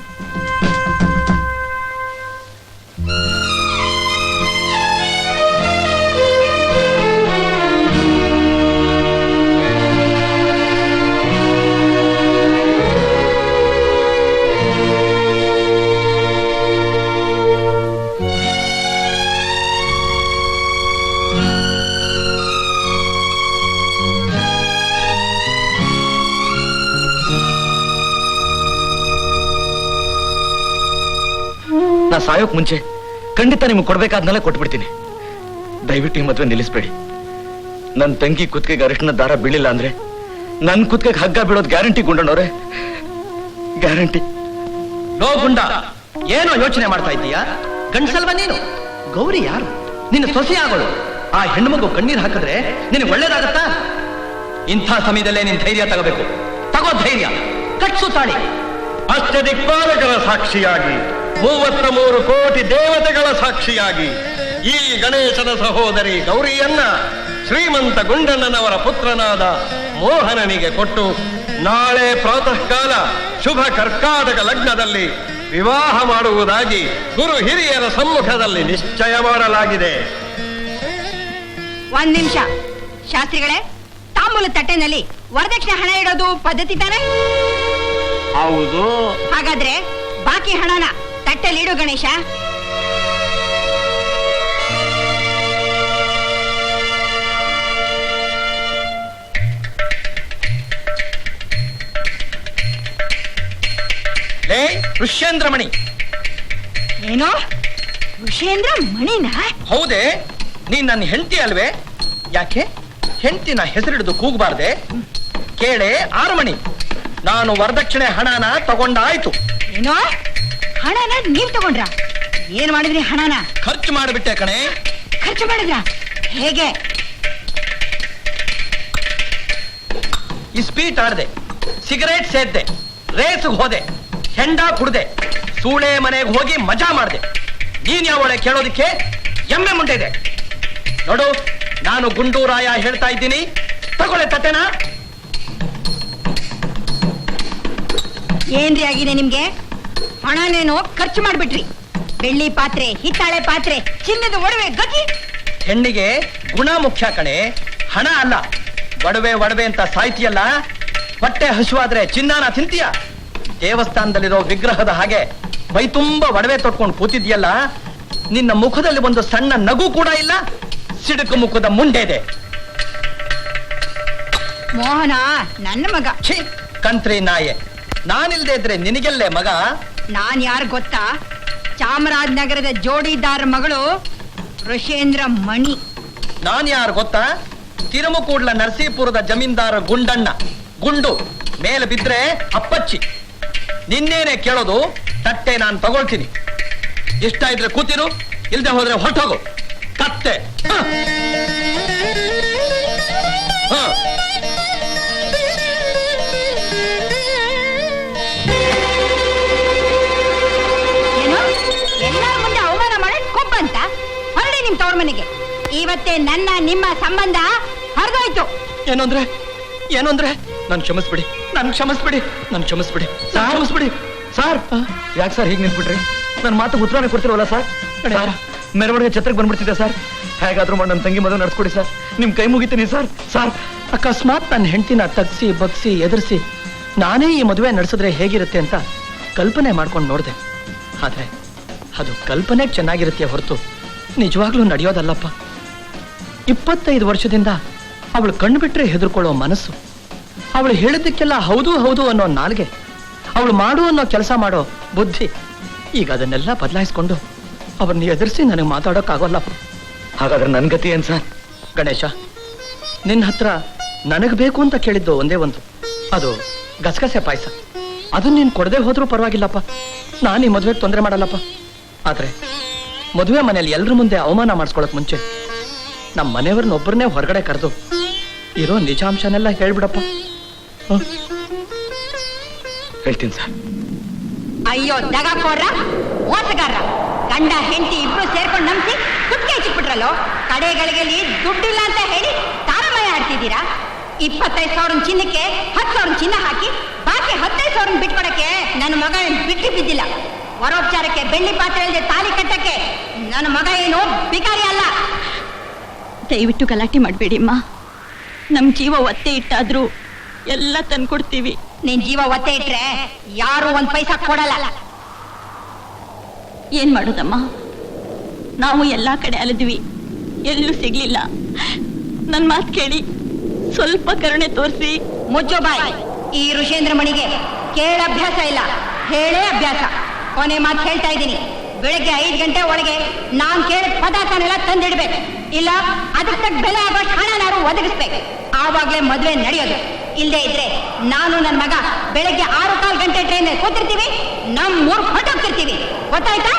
ನಾ ಸಾಯೋಕ್ ಮುಂಚೆ ಖಂಡಿತ ನಿಮ್ಗೆ ಕೊಡ್ಬೇಕಾದ್ನೆಲ್ಲ ಕೊಟ್ಬಿಡ್ತೀನಿ. ದಯವಿಟ್ಟು ಈ ಮದುವೆ ನಿಲ್ಲಿಸ್ಬೇಡಿ. ನನ್ನ ತಂಗಿ ಕುತ್ತಿಗೆಗೆ ಅರಿಶಿನ ದಾರ ಬೀಳಿಲ್ಲ ಅಂದ್ರೆ ನನ್ನ ಕುತ್ತಿಗೆಗೆ ಹಗ್ಗ ಬೀಳೋದು ಗ್ಯಾರಂಟಿ ಗುಂಡಣ್ಣವ್ರೆ, ಗ್ಯಾರಂಟಿ. ಲೋ ಗುಂಡ, ಏನೋ ಯೋಚನೆ ಮಾಡ್ತಾ ಇದ್ದೀಯಾ? ಗಂಡಸಲ್ವ ನೀನು? ಗೌರಿ ಯಾರು? ನಿನ್ನ ಸೊಸೆ ಆಗೋಳು. ಆ ಹೆಣ್ಮಗು ಕಣ್ಣೀರ್ ಹಾಕಿದ್ರೆ ನಿನಗೆ ಒಳ್ಳೇದಾಗತ್ತಾ? ಇಂಥ ಸಮಯದಲ್ಲೇ ನಿನ್ ಧೈರ್ಯ ತಗೋಬೇಕು. ತಗೋ ಧೈರ್ಯ, ಕಟ್ಸು ತಾಳಿ. ಅಷ್ಟದಿಕ್ಪಾಲಕರ ಸಾಕ್ಷಿಯಾಗಿ, 33 ಕೋಟಿ ದೇವತೆಗಳ ಸಾಕ್ಷಿಯಾಗಿ ಈ ಗಣೇಶನ ಸಹೋದರಿ ಗೌರಿಯನ್ನ ಶ್ರೀಮಂತ ಗುಂಡಣ್ಣನವರ ಪುತ್ರನಾದ ಮೋಹನನಿಗೆ ಕೊಟ್ಟು ನಾಳೆ ಪ್ರಾತಃ ಕಾಲ ಶುಭ ಕರ್ಕಾಟಕ ಲಗ್ನದಲ್ಲಿ ವಿವಾಹ ಮಾಡುವುದಾಗಿ ಗುರು ಹಿರಿಯರ ಸಮ್ಮುಖದಲ್ಲಿ ನಿಶ್ಚಯ ಮಾಡಲಾಗಿದೆ. 1 ನಿಮಿಷ ಶಾಸ್ತ್ರಿಗಳೇ, ತಾಂಬೂಲ ತಟ್ಟೆನಲ್ಲಿ ವರದಕ್ಷಿಣೆ ಹಣ ಇಡೋದು ಪದ್ಧತಿ ತಾನೆ? ಹೌದು. ಹಾಗಾದ್ರೆ ಬಾಕಿ ಹಣನ ತಟ್ಟೆಲಿ ಇಡು ಗಣೇಶ. ಲೇ ಋಷ್ಯೇಂದ್ರ ಮಣಿ. ಏನೋ ಋಷೇಂದ್ರ ಮಣಿನ? ಹೌದೇ, ನೀನ್ ನನ್ನ ಹೆಂಡತಿ ಅಲ್ವೇ? ಯಾಕೆ ಹೆಂಡತಿನ ಹೆಸರಿಡಿದು ಕೂಗಬಾರ್ದೆ? ಕೇಳೆ ಆರುಮಣಿ, ನಾನು ವರದಕ್ಷಿಣೆ ಹಣನ ತಗೊಂಡಾಯ್ತು. ಏನೋ ಹಣನ ನೀವ್ ತಗೊಂಡ್ರ? ಏನ್ ಮಾಡಿದ್ರಿ ಹಣನ? ಖರ್ಚು ಮಾಡಿಬಿಟ್ಟೆ ಕಣೆ. ಖರ್ಚು ಮಾಡಿದ್ರ? ಹೇಗೆ? ಇಸ್ಪೀಟ್ ಆಡ್ದೆ, ಸಿಗರೇಟ್ ಸೇದ್ದೆ, ರೇಸ್ಗೆ ಹೋದೆ, ಹೆಂಡ ಕುಡ್ದೆ, ಸೂಳೆ ಮನೆಗೆ ಹೋಗಿ ಮಜಾ ಮಾಡ್ದೆ. ನೀನ್ ಯಾವಳೆ ಕೇಳೋದಿಕ್ಕೆ ಎಮ್ಮೆ ಮುಂಡೆ ಇದೆ. ನೋಡು, ನಾನು ಗುಂಡೂರಾಯ ಹೇಳ್ತಾ ಇದ್ದೀನಿ, ತಗೊಳ್ಳೆ ತಟ್ಟೆನಾ. ಏನ್ರಿ ಆಗಿದೆ ನಿಮ್ಗೆ? ಹಣನೇನೋ ಖರ್ಚು ಮಾಡ್ಬಿಟ್ರಿ. ಬೆಳ್ಳಿ ಪಾತ್ರೆ, ಹಿತ್ತಾಳೆ ಪಾತ್ರೆ, ಚಿನ್ನದ ಒಡವೆ, ಗತಿ. ಹೆಣ್ಣಿಗೆ ಗುಣ ಮುಖ್ಯ ಕಣೆ, ಹಣ ಅಲ್ಲ. ಒಡವೆ ಒಡವೆ ಅಂತ ಸಾಯ್ತಿಯಲ್ಲ, ಹೊಟ್ಟೆ ಹಸುವಾದ್ರೆ ಚಿನ್ನಾನ ತಿಂತೀಯ? ದೇವಸ್ಥಾನದಲ್ಲಿರೋ ವಿಗ್ರಹದ ಹಾಗೆ ಮೈ ತುಂಬಾ ಒಡವೆ ತೊಟ್ಕೊಂಡು ಕೂತಿದ್ಯಲ್ಲ, ನಿನ್ನ ಮುಖದಲ್ಲಿ ಒಂದು ಸಣ್ಣ ನಗು ಕೂಡ ಇಲ್ಲ. ಸಿಡುಕು ಮುಖದ ಮುಂಡೆ ಇದೆ. ಮೋಹನ ನನ್ನ ಮಗ. ಛೀ, ಕಂತ್ರಿ ನಾಯೆ. ನಾನಿಲ್ದೇ ಇದ್ರೆ ನಿನಗೆಲ್ಲೇ ಮಗ? ನಾನ್ ಯಾರು ಗೊತ್ತಾ? ಚಾಮರಾಜನಗರದ ಜೋಡಿದಾರ ಮಗಳು ಋಷೇಂದ್ರ ಮಣಿ. ನಾನ್ ಯಾರು ಗೊತ್ತಾ? ತಿರುಮುಕೂಡ್ಲ ನರಸೀಪುರದ ಜಮೀನ್ದಾರ ಗುಂಡಣ್ಣ. ಗುಂಡು ಮೇಲೆ ಬಿದ್ರೆ ಅಪ್ಪಚ್ಚಿ. ನಿನ್ನೇನೆ ಕೇಳೋದು, ತಟ್ಟೆ ನಾನು ತಗೊಳ್ತೀನಿ. ಇಷ್ಟ ಇದ್ರೆ ಕೂತಿರು, ಇಲ್ದೆ ಹೋದ್ರೆ ಹೊರಟೋಗು. ಕತ್ತೆ. ಏನು? ಎಲ್ಲರ ಮುಂದೆ ಅವಮಾನ ಮಾಡಿ ಕೊಬ್ಬಂತ ಹೊರಡಿ ನಿಮ್ ತವ್ರ ಮನೆಗೆ. ಇವತ್ತೇ ನನ್ನ ನಿಮ್ಮ ಸಂಬಂಧ ಹರಿದೋಯ್ತು. ಏನಂದ್ರೆ ಏನಂದ್ರೆ ನನ್ ಕ್ಷಮಿಸ್ಬಿಡಿ, ನನ್ ಕ್ಷಮಿಸ್ಬಿಡಿ, ನನ್ ಕ್ಷಮಿಸ್ಬಿಡಿ, ಕ್ಷಮಿಸ್ಬಿಡಿ. ಸಾರ್, ಯಾಕೆ ಸರ್ ಹೀಗೆ ನಿಂತ್ಬಿಟ್ರಿ? ನನ್ನ ಮಾತು ಉತ್ತರನೇ ಕೊಡ್ತಿರವಲ್ಲ ಸರ್? ಮೆರವಣಿಗೆ ಛತ್ರಕ್ಕೆ ಬಂದ್ಬಿಡ್ತಿದ್ದೆ ಸರ್. ಹೇಗಾದ್ರೂ ಮಾಡಿ ನನ್ನ ತಂಗಿ ಮದುವೆ ನಡ್ಸ್ಕೊಡಿ ಸರ್, ನಿಮ್ ಕೈ ಮುಗಿತೀನಿ ಸರ್. ಸರ್, ಅಕಸ್ಮಾತ್ ನನ್ನ ಹೆಂಡತಿನ ತಗ್ಸಿ ಬಗ್ಸಿ ಎದುರಿಸಿ ನಾನೇ ಈ ಮದುವೆ ನಡೆಸಿದ್ರೆ ಹೇಗಿರುತ್ತೆ ಅಂತ ಕಲ್ಪನೆ ಮಾಡ್ಕೊಂಡು ನೋಡಿದೆ. ಆದ್ರೆ ಅದು ಕಲ್ಪನೆ ಚೆನ್ನಾಗಿರುತ್ತೆ ಹೊರತು ನಿಜವಾಗ್ಲೂ ನಡೆಯೋದಲ್ಲಪ್ಪ. 25 ವರ್ಷದಿಂದ ಅವಳು ಕಣ್ಣು ಬಿಟ್ರೆ ಹೆದರ್ಕೊಳ್ಳೋ ಮನಸ್ಸು, ಅವಳು ಹೇಳಿದ್ದಕ್ಕೆಲ್ಲ ಹೌದು ಹೌದು ಅನ್ನೋ ನಾಲ್ಗೆ, ಅವಳು ಮಾಡು ಅನ್ನೋ ಕೆಲಸ ಮಾಡೋ ಬುದ್ಧಿ, ಈಗ ಅದನ್ನೆಲ್ಲ ಬದಲಾಯಿಸ್ಕೊಂಡು ಅವ್ರನ್ನ ಎದುರಿಸಿ ನನಗೆ ಮಾತಾಡೋಕ್ಕಾಗೋಲ್ಲಪ್ಪ. ಹಾಗಾದ್ರೆ ನನ್ ಗತಿ ಏನ್ ಸರ್? ಗಣೇಶ, ನಿನ್ನ ಹತ್ರ ನನಗ್ ಬೇಕು ಅಂತ ಕೇಳಿದ್ದು ಒಂದೇ ಒಂದು, ಅದು ಗಸಗಸೆ ಪಾಯಸ. ಅದನ್ನ ನೀನ್ ಕೊಡದೆ ಹೋದ್ರೂ ಪರವಾಗಿಲ್ಲಪ್ಪ, ನಾನು ಈ ಮದುವೆಗೆ ತೊಂದರೆ ಮಾಡಲ್ಲಪ್ಪ. ಆದ್ರೆ ಮದುವೆ ಮನೆಯಲ್ಲಿ ಎಲ್ರ ಮುಂದೆ ಅವಮಾನ ಮಾಡಿಸ್ಕೊಳಕ್ ಮುಂಚೆ ನಮ್ಮ ಮನೆಯವ್ರನ್ನೊಬ್ಬರನ್ನೇ ಹೊರಗಡೆ ಕರೆದು ಇರೋ ನಿಜಾಂಶನೆಲ್ಲ ಹೇಳ್ಬಿಡಪ್ಪ. ಹೇಳ್ತೀನಿ ಸರ್. ಅಯ್ಯೋ ದಗಾಕೋರ, ಮೋಸಗಾರ, ಗಂಡ ಹೆಂಡತಿ ಇಬ್ರು ಸೇರ್ಕೊಂಡು ನಂಬಿಸಿ ದುಡ್ಡು ಹೆಚ್ಚಿಬಿಟ್ರಲ್ಲೋ. ಕಡೆಗಳಿಗೆ ದುಡ್ಡಿಲ್ಲ ಅಂತ ಹೇಳಿ ತಾರಮಯ ಆಡ್ತಿದ್ದೀರಾ. 25,000 ಚಿನ್ನಕ್ಕೆ 10,000 ಚಿನ್ನ ಹಾಕಿ ಬಾಕಿ 15,000 ಬಿಟ್ಕೊಡಕ್ಕೆ ನನ್ನ ಮಗ ಬಿಟ್ಟು ಬಿದ್ದಿಲ್ಲ. ವರೋಪಚಾರಕ್ಕೆ ಬೆಳ್ಳಿ ಪಾತ್ರೆ ಇಲ್ಲದೆ ತಾಲಿ ಕಟ್ಟಕ್ಕೆ ನನ್ನ ಮಗ ಏನು ಬಿಕಾರಿ ಅಲ್ಲ. ದಯವಿಟ್ಟು ಗಲಾಟೆ ಮಾಡಬೇಡಿ ಅಮ್ಮ. ನಮ್ ಜೀವ ಒತ್ತೆ ಇಟ್ಟಾದ್ರೂ ಎಲ್ಲ ತಂದ್ಕೊಡ್ತೀವಿ. ನಿನ್ ಜೀವ ಒತ್ತೆ ಇಟ್ರೆ ಯಾರು 1 ಪೈಸಾ ಕೊಡಲ್ಲ. ಏನ್ ಮಾಡೋದಮ್ಮ, ನಾವು ಎಲ್ಲಾ ಕಡೆ ಅಲೆದ್ವಿ, ಎಲ್ಲೂ ಸಿಗ್ಲಿಲ್ಲ. ನನ್ ಮಾತು ಕೇಳಿ ಸ್ವಲ್ಪ ಕರುಣೆ ತೋರಿಸಿ. ಮುಚ್ಚೋ ಬಾಯ್. ಈ ಋಷೇಂದ್ರ ಮಣಿಗೆ ಕೇಳ ಅಭ್ಯಾಸ ಇಲ್ಲ, ಹೇಳೇ ಅಭ್ಯಾಸ. ಕೊನೆ ಮಾತು ಹೇಳ್ತಾ ಇದ್ದೀನಿ, ಬೆಳಗ್ಗೆ 5 ಗಂಟೆ ಒಳಗೆ ನಾನ್ ಕೇಳಿದ ಪದಾರ್ಥನೆಲ್ಲ ತಂದಿಡ್ಬೇಕು. ಇಲ್ಲ ಅದಕ್ಕೆ ತಕ್ಕ ಬೆಲೆ ಆಗೋ ಹಣನಾರು ಒದಗಿಸ್ಬೇಕು. ಆವಾಗ್ಲೇ ಮದುವೆ ನಡೆಯೋದು. ಇಲ್ಲದೆ ಇದ್ರೆ ನಾನು ನನ್ನ ಮಗ ಬೆಳಗ್ಗೆ 6-4 ಗಂಟೆ ಟ್ರೈನ್ ಕೂತಿರ್ತೀವಿ, ನಮ್ ಊರ್ ಹೊರಟೋಗ್ತಿರ್ತೀವಿ. ಗೊತ್ತಾಯ್ತಾ?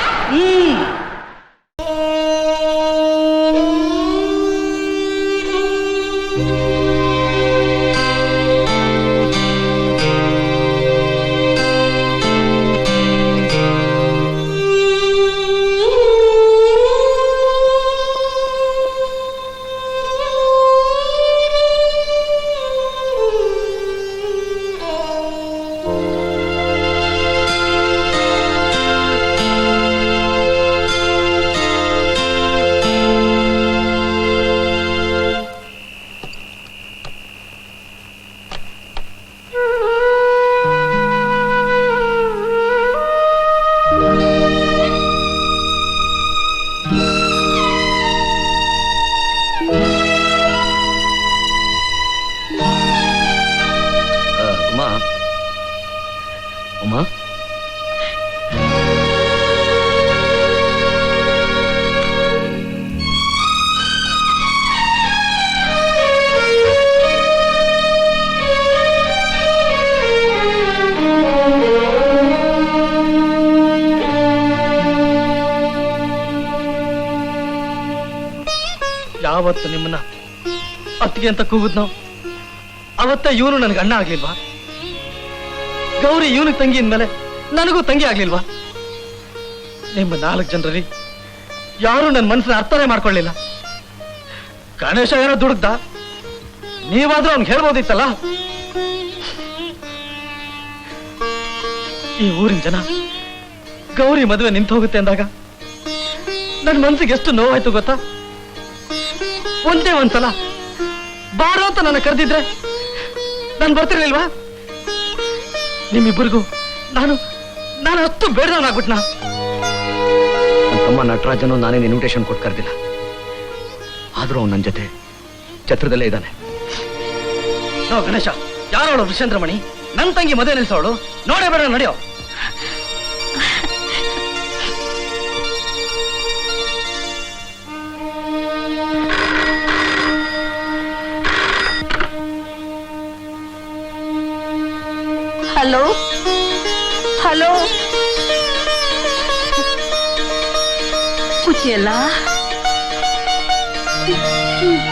ಯಾವತ್ತು ನಿಮ್ಮನ್ನ ಅತ್ತಿಗೆ ಅಂತ ಕೂಗುದ್ನೋ ಅವತ್ತ ಇವನು ನನಗೆ ಅಣ್ಣ ಆಗ್ಲಿಲ್ವಾ? ಗೌರಿ ಇವನಿಗೆ ತಂಗಿ ಅಂದ್ಮೇಲೆ ನನಗೂ ತಂಗಿ ಆಗ್ಲಿಲ್ವಾ? ನಿಮ್ಮ 4 ಜನರಲ್ಲಿ ಯಾರು ನನ್ನ ಮನಸ್ಸನ್ನ ಅರ್ಥನೇ ಮಾಡ್ಕೊಳ್ಳಿಲ್ಲ. ಗಣೇಶ ಏನೋ ದುಡುಕ್ದ, ನೀವಾದ್ರೂ ಅವ್ನಿಗೆ ಹೇಳ್ಬೋದಿತ್ತಲ್ಲ. ಈ ಊರಿನ ಜನ ಗೌರಿ ಮದುವೆ ನಿಂತು ಹೋಗುತ್ತೆ ಅಂದಾಗ ನನ್ನ ಮನ್ಸಿಗೆ ಎಷ್ಟು ನೋವಾಯ್ತು ಗೊತ್ತಾ? ಒಂದೇ ಒಂದ್ಸಲ ಬಾರೋ ಅಂತ ನನ್ನ ಕರೆದಿದ್ರೆ ನಾನು ಬರ್ತಿರ್ಲಿಲ್ವಾ? ನಿಮ್ಮಿಬ್ಬರಿಗೂ ನಾನು ಅಷ್ಟು ಬೇಡದವನಾಗ್ಬಿಟ್ನಾ? ನನ್ನ ತಮ್ಮ ನಟರಾಜನು ನಾನೇನು ಇನ್ವಿಟೇಷನ್ ಕೊಟ್ಟು ಕರೆದಿಲ್ಲ. ಆದ್ರೂ ಅವ್ನು ನನ್ನ ಜೊತೆ ಛತ್ರದಲ್ಲೇ ಇದ್ದಾನೆ. ನೋ ಗಣೇಶ, ಯಾರೋಳು ವಿಷೇಂದ್ರಮಣಿ? ನನ್ನ ತಂಗಿ ಮದುವೆ ನಿಲ್ಸೋಳು. ನೋಡೇ ಬೇಡ, ನಡೆಯೋ. ಹಲೋ ಹಲೋ, ಕುಚಿಯಲ್ಲ,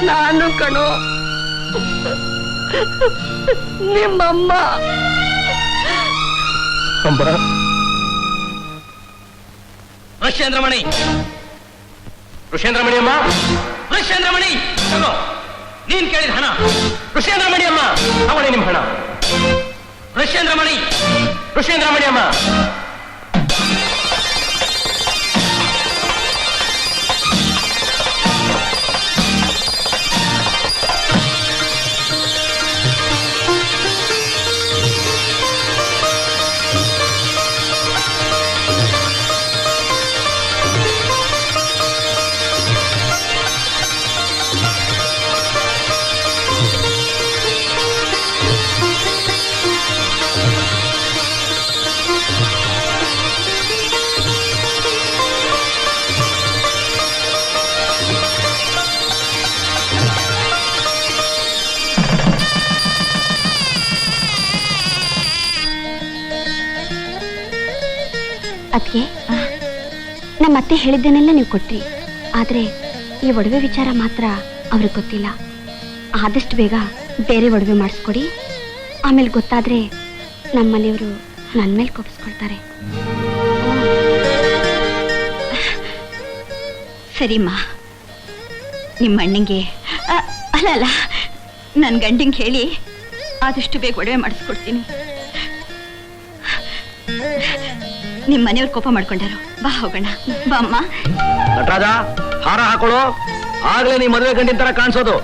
ನಾನು ಕಣೋ ನಿಮ್ಮಮ್ಮ. ಋಷೇಂದ್ರಮಣಿ, ಋಷೇಂದ್ರಮಣಿ ಅಮ್ಮ, ಋಷೇಂದ್ರಮಣಿ ತಗೋ, ನೀನ್ ಕೇಳಿದ ಹಣ. ಋಷೇಂದ್ರಮಣಿ ಅಮ್ಮ, ತಗೊಳ್ಳಿ ನಿಮ್ ಹಣ. ಋಷೇಂದ್ರಮಣಿ, ಋಷೇಂದ್ರಮಣಿ ಅಮ್ಮ, ಅದಕ್ಕೆ ನಮ್ಮ ಅತ್ತೆ ಹೇಳಿದ್ದೇನೆಲ್ಲ ನೀವು ಕೊಟ್ರಿ. ಆದ್ರೆ ಈ ಒಡವೆ ವಿಚಾರ ಮಾತ್ರ ಅವ್ರಿಗೆ ಗೊತ್ತಿಲ್ಲ. ಆದಷ್ಟು ಬೇಗ ಬೇರೆ ಒಡವೆ ಮಾಡಿಸ್ಕೊಡಿ. ಆಮೇಲೆ ಗೊತ್ತಾದ್ರೆ ನಮ್ಮನೆಯವರು ನನ್ನ ಮೇಲೆ ಕೋಪಿಸ್ಕೊಳ್ತಾರೆ. ಸರಿಮ್ಮ, ನಿಮ್ಮ ಅಣ್ಣಂಗೆ ಅಲ್ಲ ನನ್ನ ಗಂಡಿಂಗೆ ಹೇಳಿ ಆದಷ್ಟು ಬೇಗ ಒಡವೆ ಮಾಡಿಸ್ಕೊಡ್ತೀನಿ. ನಿಮ್ಮ ಮನೆಯವ್ರು ಕೋಪ ಮಾಡ್ಕೊಂಡಾರು. ಬಾ ಹೋಗೋಣ, ಬಾ ಅಮ್ಮ. ನಟರಾಜ, ಹಾರ ಹಾಕೊಳ್ಳೋ. ಆಗ್ಲೇ ನೀ ಮದುವೆ ಗಂಡಿನ ತರ ಕಾಣಿಸೋದು.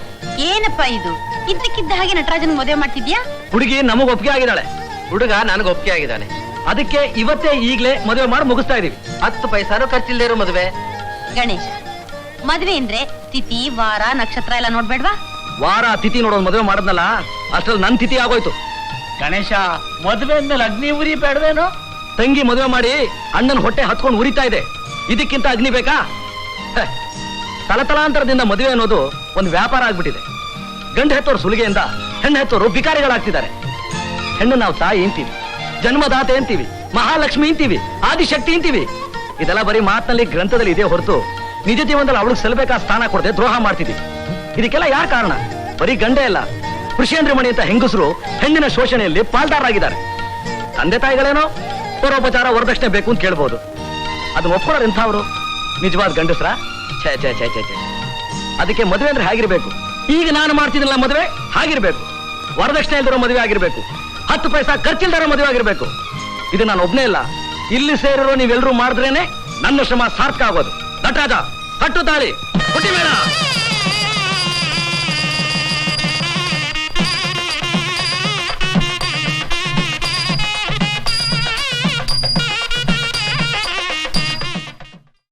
ಏನಪ್ಪ ಇದು? ಇದ್ದಕ್ಕಿದ್ದ ಹಾಗೆ ನಟರಾಜನ್ ಮದುವೆ ಮಾಡ್ತಿದ್ಯಾ? ಹುಡುಗಿ ನಮಗ್ ಒಪ್ಪಿಗೆ ಆಗಿದ್ದಾಳೆ, ಹುಡುಗ ನನಗೆ ಒಪ್ಪಿಗೆ ಆಗಿದ್ದಾನೆ. ಅದಕ್ಕೆ ಇವತ್ತೇ ಈಗ್ಲೇ ಮದುವೆ ಮಾಡಿ ಮುಗಿಸ್ತಾ ಇದೀವಿ. 10 ಪೈಸಾನು ಖರ್ಚಿಲ್ದೇ ಇರೋ ಮದುವೆ. ಗಣೇಶ, ಮದುವೆ ಅಂದ್ರೆ ತಿಥಿ, ವಾರ, ನಕ್ಷತ್ರ ಎಲ್ಲ ನೋಡ್ಬೇಡ್ವಾ? ವಾರ ತಿಥಿ ನೋಡೋದು ಮದುವೆ ಮಾಡದ್ನಲ್ಲ, ಅಷ್ಟ್ರಲ್ಲಿ ನನ್ ತಿಥಿ ಆಗೋಯ್ತು. ಗಣೇಶ, ಮದುವೆ ಅಂದ್ಮೇಲೆ ಅಗ್ನಿ ಉರಿ ಬೇಡವೇನೋ? ತಂಗಿ ಮದುವೆ ಮಾಡಿ ಅಣ್ಣನ ಹೊಟ್ಟೆ ಹತ್ಕೊಂಡು ಉರಿತಾ ಇದೆ, ಇದಕ್ಕಿಂತ ಅಗ್ನಿ ಬೇಕಾ? ತಲತಲಾಂತರದಿಂದ ಮದುವೆ ಅನ್ನೋದು ಒಂದು ವ್ಯಾಪಾರ ಆಗ್ಬಿಟ್ಟಿದೆ. ಗಂಡು ಹೆತ್ತೋರು ಸುಲಿಗೆಯಿಂದ ಹೆಣ್ಣು ಹೆತ್ತೋರು ಬಿಕಾರಿಗಳಾಗ್ತಿದ್ದಾರೆ. ಹೆಣ್ಣು ನಾವು ತಾಯಿ ಅಂತೀವಿ, ಜನ್ಮದಾತೆ ಅಂತೀವಿ, ಮಹಾಲಕ್ಷ್ಮಿ ಅಂತೀವಿ, ಆದಿಶಕ್ತಿ ಅಂತೀವಿ. ಇದೆಲ್ಲ ಬರೀ ಮಾತಿನಲ್ಲಿ, ಗ್ರಂಥದಲ್ಲಿ ಇದೆ ಹೊರತು ನಿಜ ಜೀವನದಲ್ಲಿ ಅವಳಿಗೆ ಸಲ್ಲಬೇಕಾ ಸ್ಥಾನ ಕೊಡದೆ ದ್ರೋಹ ಮಾಡ್ತಿದ್ದೀವಿ. ಇದಕ್ಕೆಲ್ಲ ಯಾರ ಕಾರಣ? ಬರೀ ಗಂಡೇ ಅಲ್ಲ, ಋಷೇಂದ್ರಮಣಿ ಅಂತ ಹೆಂಗಸರು ಹೆಣ್ಣಿನ ಶೋಷಣೆಯಲ್ಲಿ ಪಾಲ್ದಾರರಾಗಿದ್ದಾರೆ. ತಂದೆ ತಾಯಿಗಳೇನೋ ಪರೋಪಚಾರ, ವರದಕ್ಷಿಣೆ ಬೇಕು ಅಂತ ಕೇಳ್ಬೋದು. ಅದನ್ನ ಒಪ್ಕೊಳ್ಳೋರು ಎಂಥವ್ರು? ನಿಜವಾದ ಗಂಡಸ್ರ? ಛೇ ಛೇ ಛೇ ಛೇ ಛೇ. ಅದಕ್ಕೆ ಮದುವೆ ಅಂದ್ರೆ ಹೇಗಿರ್ಬೇಕು? ಈಗ ನಾನು ಮಾಡ್ತಿದ್ದಿಲ್ಲ ಮದುವೆ ಹಾಗಿರ್ಬೇಕು. ವರದಕ್ಷಿಣೆ ಇಲ್ದಿರೋ ಮದುವೆ ಆಗಿರ್ಬೇಕು. 10 ಪೈಸಾ ಖರ್ಚಿಲ್ದಿರೋ ಮದುವೆ ಆಗಿರ್ಬೇಕು. ಇದು ನಾನು ಒಬ್ನೇ ಇಲ್ಲ, ಇಲ್ಲಿ ಸೇರಿರೋ ನೀವೆಲ್ಲರೂ ಮಾಡಿದ್ರೇನೆ ನನ್ನ ಶ್ರಮ ಸಾರ್ಥಕ ಆಗೋದು. ನಟರಾಜ, ಕಟ್ಟು ತಾಳಿ, ಹುಟ್ಟಿ ಬೇಡ.